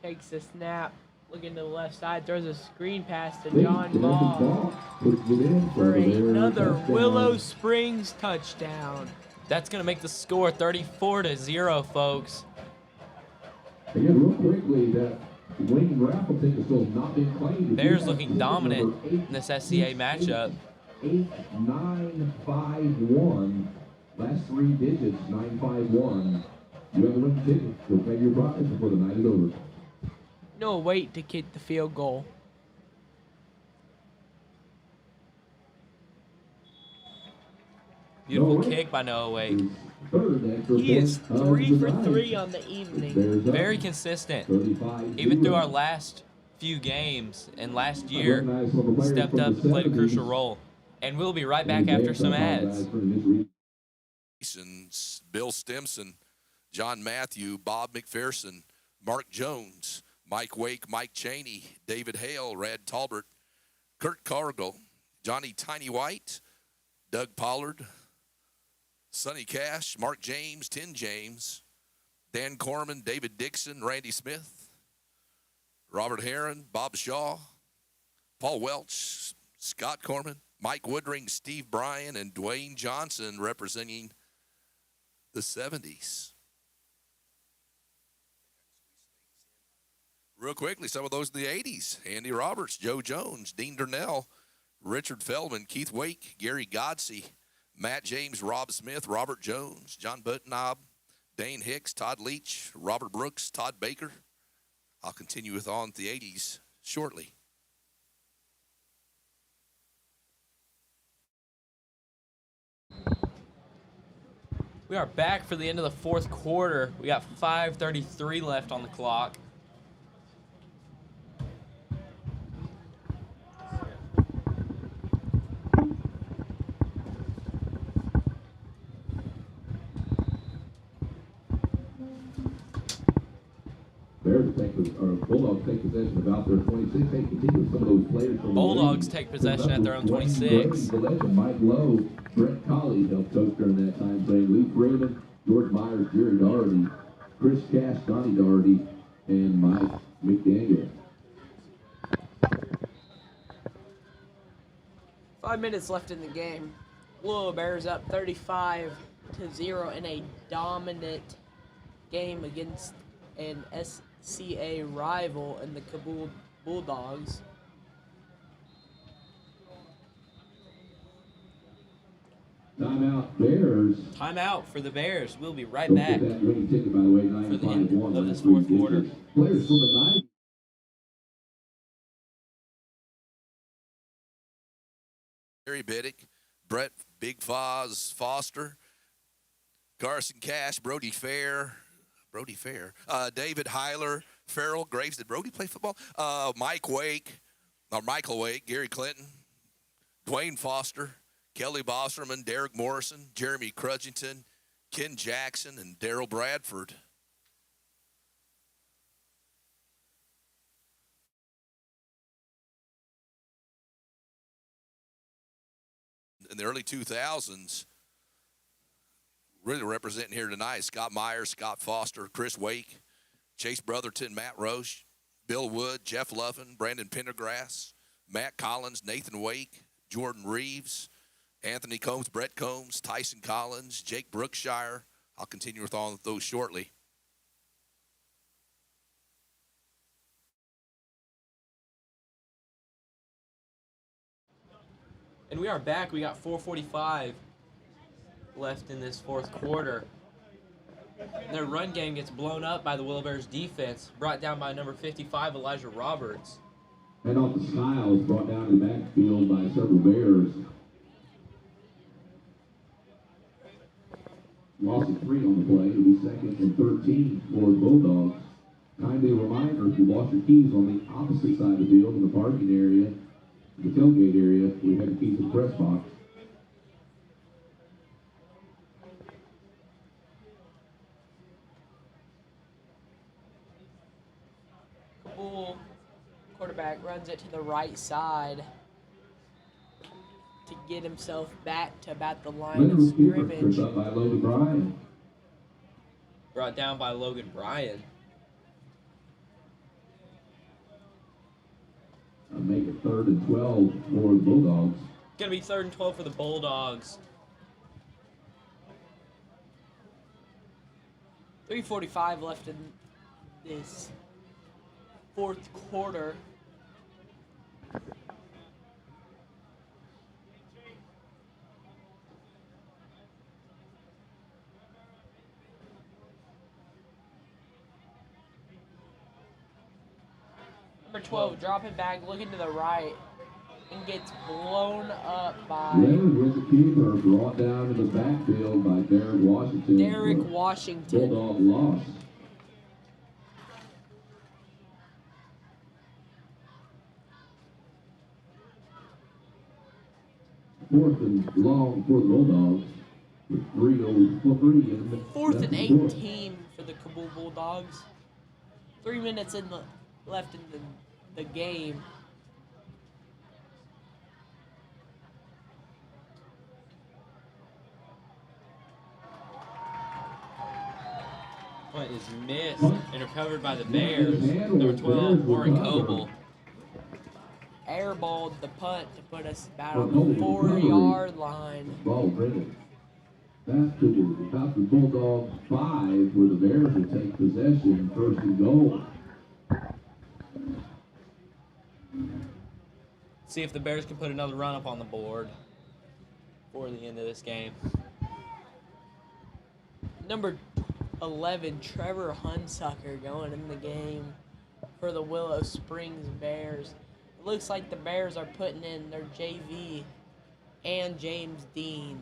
Takes the snap. Looking to the left side. Throws a screen pass to John Ball for another Willow Springs touchdown. That's going to make the score 34-0, folks. Again, real quickly, that winning raffle ticket still not been claimed. Bears looking dominant in this SCA matchup. 8951. Last 3 digits, 951. You have a winning ticket. You'll pay your prize before the night is over. No wait to kick the field goal. Beautiful kick by Noah Wake. He is 3 for 3 on the evening. Very consistent. Even through our last few games and last year, stepped up and played a crucial role. And we'll be right back after some ads. Bill Stimson, John Matthew, Bob McPherson, Mark Jones, Mike Wake, Mike Cheney, David Hale, Rad Talbert, Kurt Cargill, Johnny Tiny White, Doug Pollard, Sonny Cash, Mark James, Tin James, Dan Corman, David Dixon, Randy Smith, Robert Heron, Bob Shaw, Paul Welch, Scott Corman, Mike Woodring, Steve Bryan, and Dwayne Johnson representing the 70s. Real quickly, some of those in the 80s. Andy Roberts, Joe Jones, Dean Durnell, Richard Feldman, Keith Wake, Gary Godsey, Matt James, Rob Smith, Robert Jones, John Butnob, Dane Hicks, Todd Leach, Robert Brooks, Todd Baker. I'll continue with on the 80s shortly. We are back for the end of the fourth quarter. We got 5:33 left on the clock. 26. Bulldogs take possession at their own 26. Mike Lowe, Brett Colley helped coach during that time frame. Lee Freeman, George Myers, Jerry Doherty, Chris Cash, Donnie Doherty, and Mike McDaniel. 5 minutes left in the game. Louisville Bears up 35-0 in a dominant game against an SCA rival in the Cabool Bulldogs. Timeout, Bears. Timeout for the Bears. We'll be right Don't back. forget that winning ticket, by the way, for the end 951 of last this fourth three quarter. digits. Players from the 90s. Harry Biddick, Brett Big Foz Foster, Carson Cash, David Heiler, Farrell Graves. Did Brody play football? Michael Wake, Gary Clinton, Dwayne Foster, Kelly Bosserman, Derek Morrison, Jeremy Crudgington, Ken Jackson, and Daryl Bradford. In the early 2000s, really representing here tonight, Scott Myers, Scott Foster, Chris Wake, Chase Brotherton, Matt Roche, Bill Wood, Jeff Lovin, Brandon Pendergrass, Matt Collins, Nathan Wake, Jordan Reeves, Anthony Combs, Brett Combs, Tyson Collins, Jake Brookshire. I'll continue with all of those shortly. And we are back. We got 4:45 left in this fourth quarter. Their run game gets blown up by the Willow Bears defense, brought down by number 55, Elijah Roberts. And off the Skiles, brought down in the backfield by several Bears. Loss of 3 on the play. It'll be 2nd and 13 for the Bulldogs. Kindly a reminder, if you lost your keys on the opposite side of the field in the parking area, the tailgate area, we have the keys to the press box. Cabool, quarterback, runs it to the right side to get himself back to about the line of Leonard Keeper, scrimmage. tripped up by Logan Bryan. Brought down by Logan Bryan. Make it 3rd and 12 for the Bulldogs. Gonna be 3rd and 12 for the Bulldogs. 3:45 left in this fourth quarter. Number 12, dropping back, looking to the right, and gets blown up by Leonard with the keeper, brought down in the backfield by Derek Washington. Derek Washington. Bulldog loss. 4th and long for the Bulldogs. With 3:03 in the 4th and fourth. 18 for the Cabool Bulldogs. 3 minutes left in the game. Punt is missed and recovered by the Bears. Number 12, Warren Cabool. Airballed the punt to put us about on the 4-yard line. Ball driven. Back to about the Bulldogs 5, where the Bears will take possession, 1st and goal. See if the Bears can put another run up on the board for the end of this game. Number 11, Trevor Hunsucker going in the game for the Willow Springs Bears. It looks like the Bears are putting in their JV and James Dean.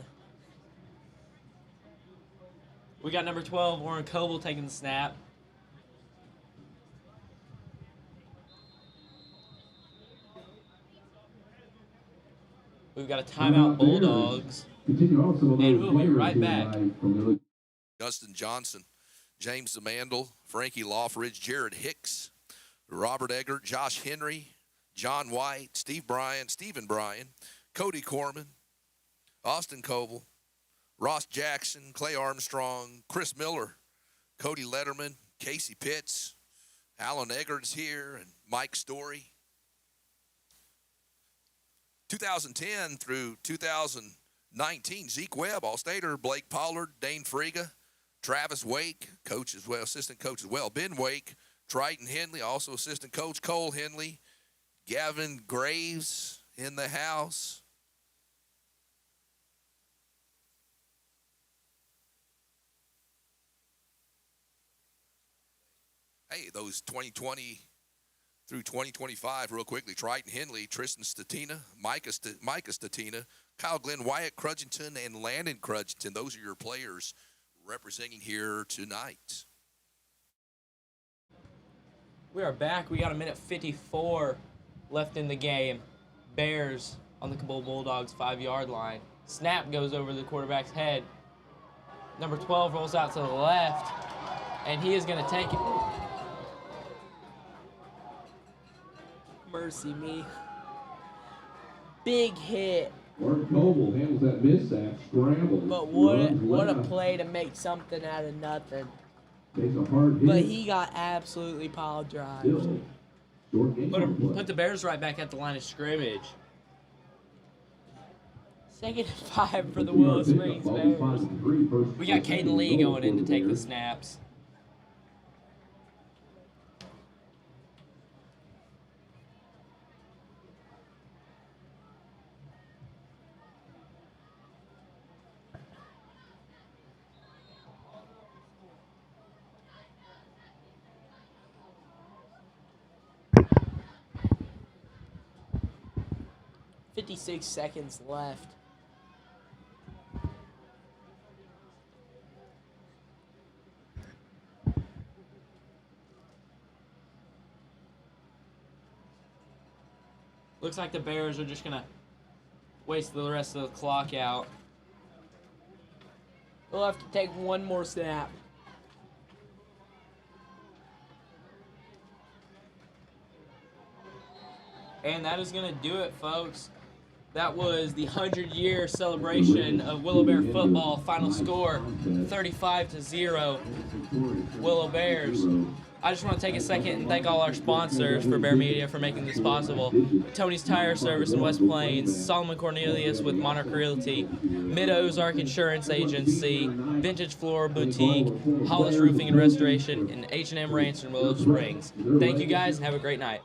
We got number 12, Warren Cabool, taking the snap. We've got a timeout, Bulldogs. Continue also on And those we'll be players right who back. arrived from the Justin Johnson, James Zamandel, Frankie Loffridge, Jared Hicks, Robert Eggert, Josh Henry, John White, Stephen Bryan, Cody Corman, Austin Coble, Ross Jackson, Clay Armstrong, Chris Miller, Cody Letterman, Casey Pitts, Alan Eggert's here, and Mike Story. 2010 through 2019, Zeke Webb, All-Stater, Blake Pollard, Dane Friga, Travis Wake, coach as well, assistant coach as well, Ben Wake, Triton Henley, also assistant coach, Cole Henley, Gavin Graves in the house. Hey, those 2020 through 2025 real quickly. Triton Henley, Tristan Statina, Micah Statina, Kyle Glenn Wyatt Crudgington, and Landon Crudgington. Those are your players representing here tonight. We are back. We got a minute 54 left in the game. Bears on the Cabool Bulldogs 5-yard line. Snap goes over the quarterback's head. Number 12 rolls out to the left, and he is going to take it. Mercy me. Big hit. Martin Cabool handles that mishap, scrambles. But what a play to make something out of nothing. Takes a hard hit. But he got absolutely pile drived. Still, short game play. Put the Bears right back at the line of scrimmage. 2nd and 5 for the Willow Springs Bears. We got Caden Lee going in to take the snaps. .56 seconds left. Looks like the Bears are just going to waste the rest of the clock out. We'll have to take one more snap. And that is going to do it, folks. That was the 100-year celebration of Willow Bear football. Final score, 35-0, Willow Bears. I just want to take a second and thank all our sponsors for Bear Media for making this possible. Tony's Tire Service in West Plains, Solomon Cornelius with Monarch Realty, Mid-Ozark Insurance Agency, Vintage Floor Boutique, Hollis Roofing and Restoration, and H&M Ranch in Willow Springs. Thank you guys and have a great night.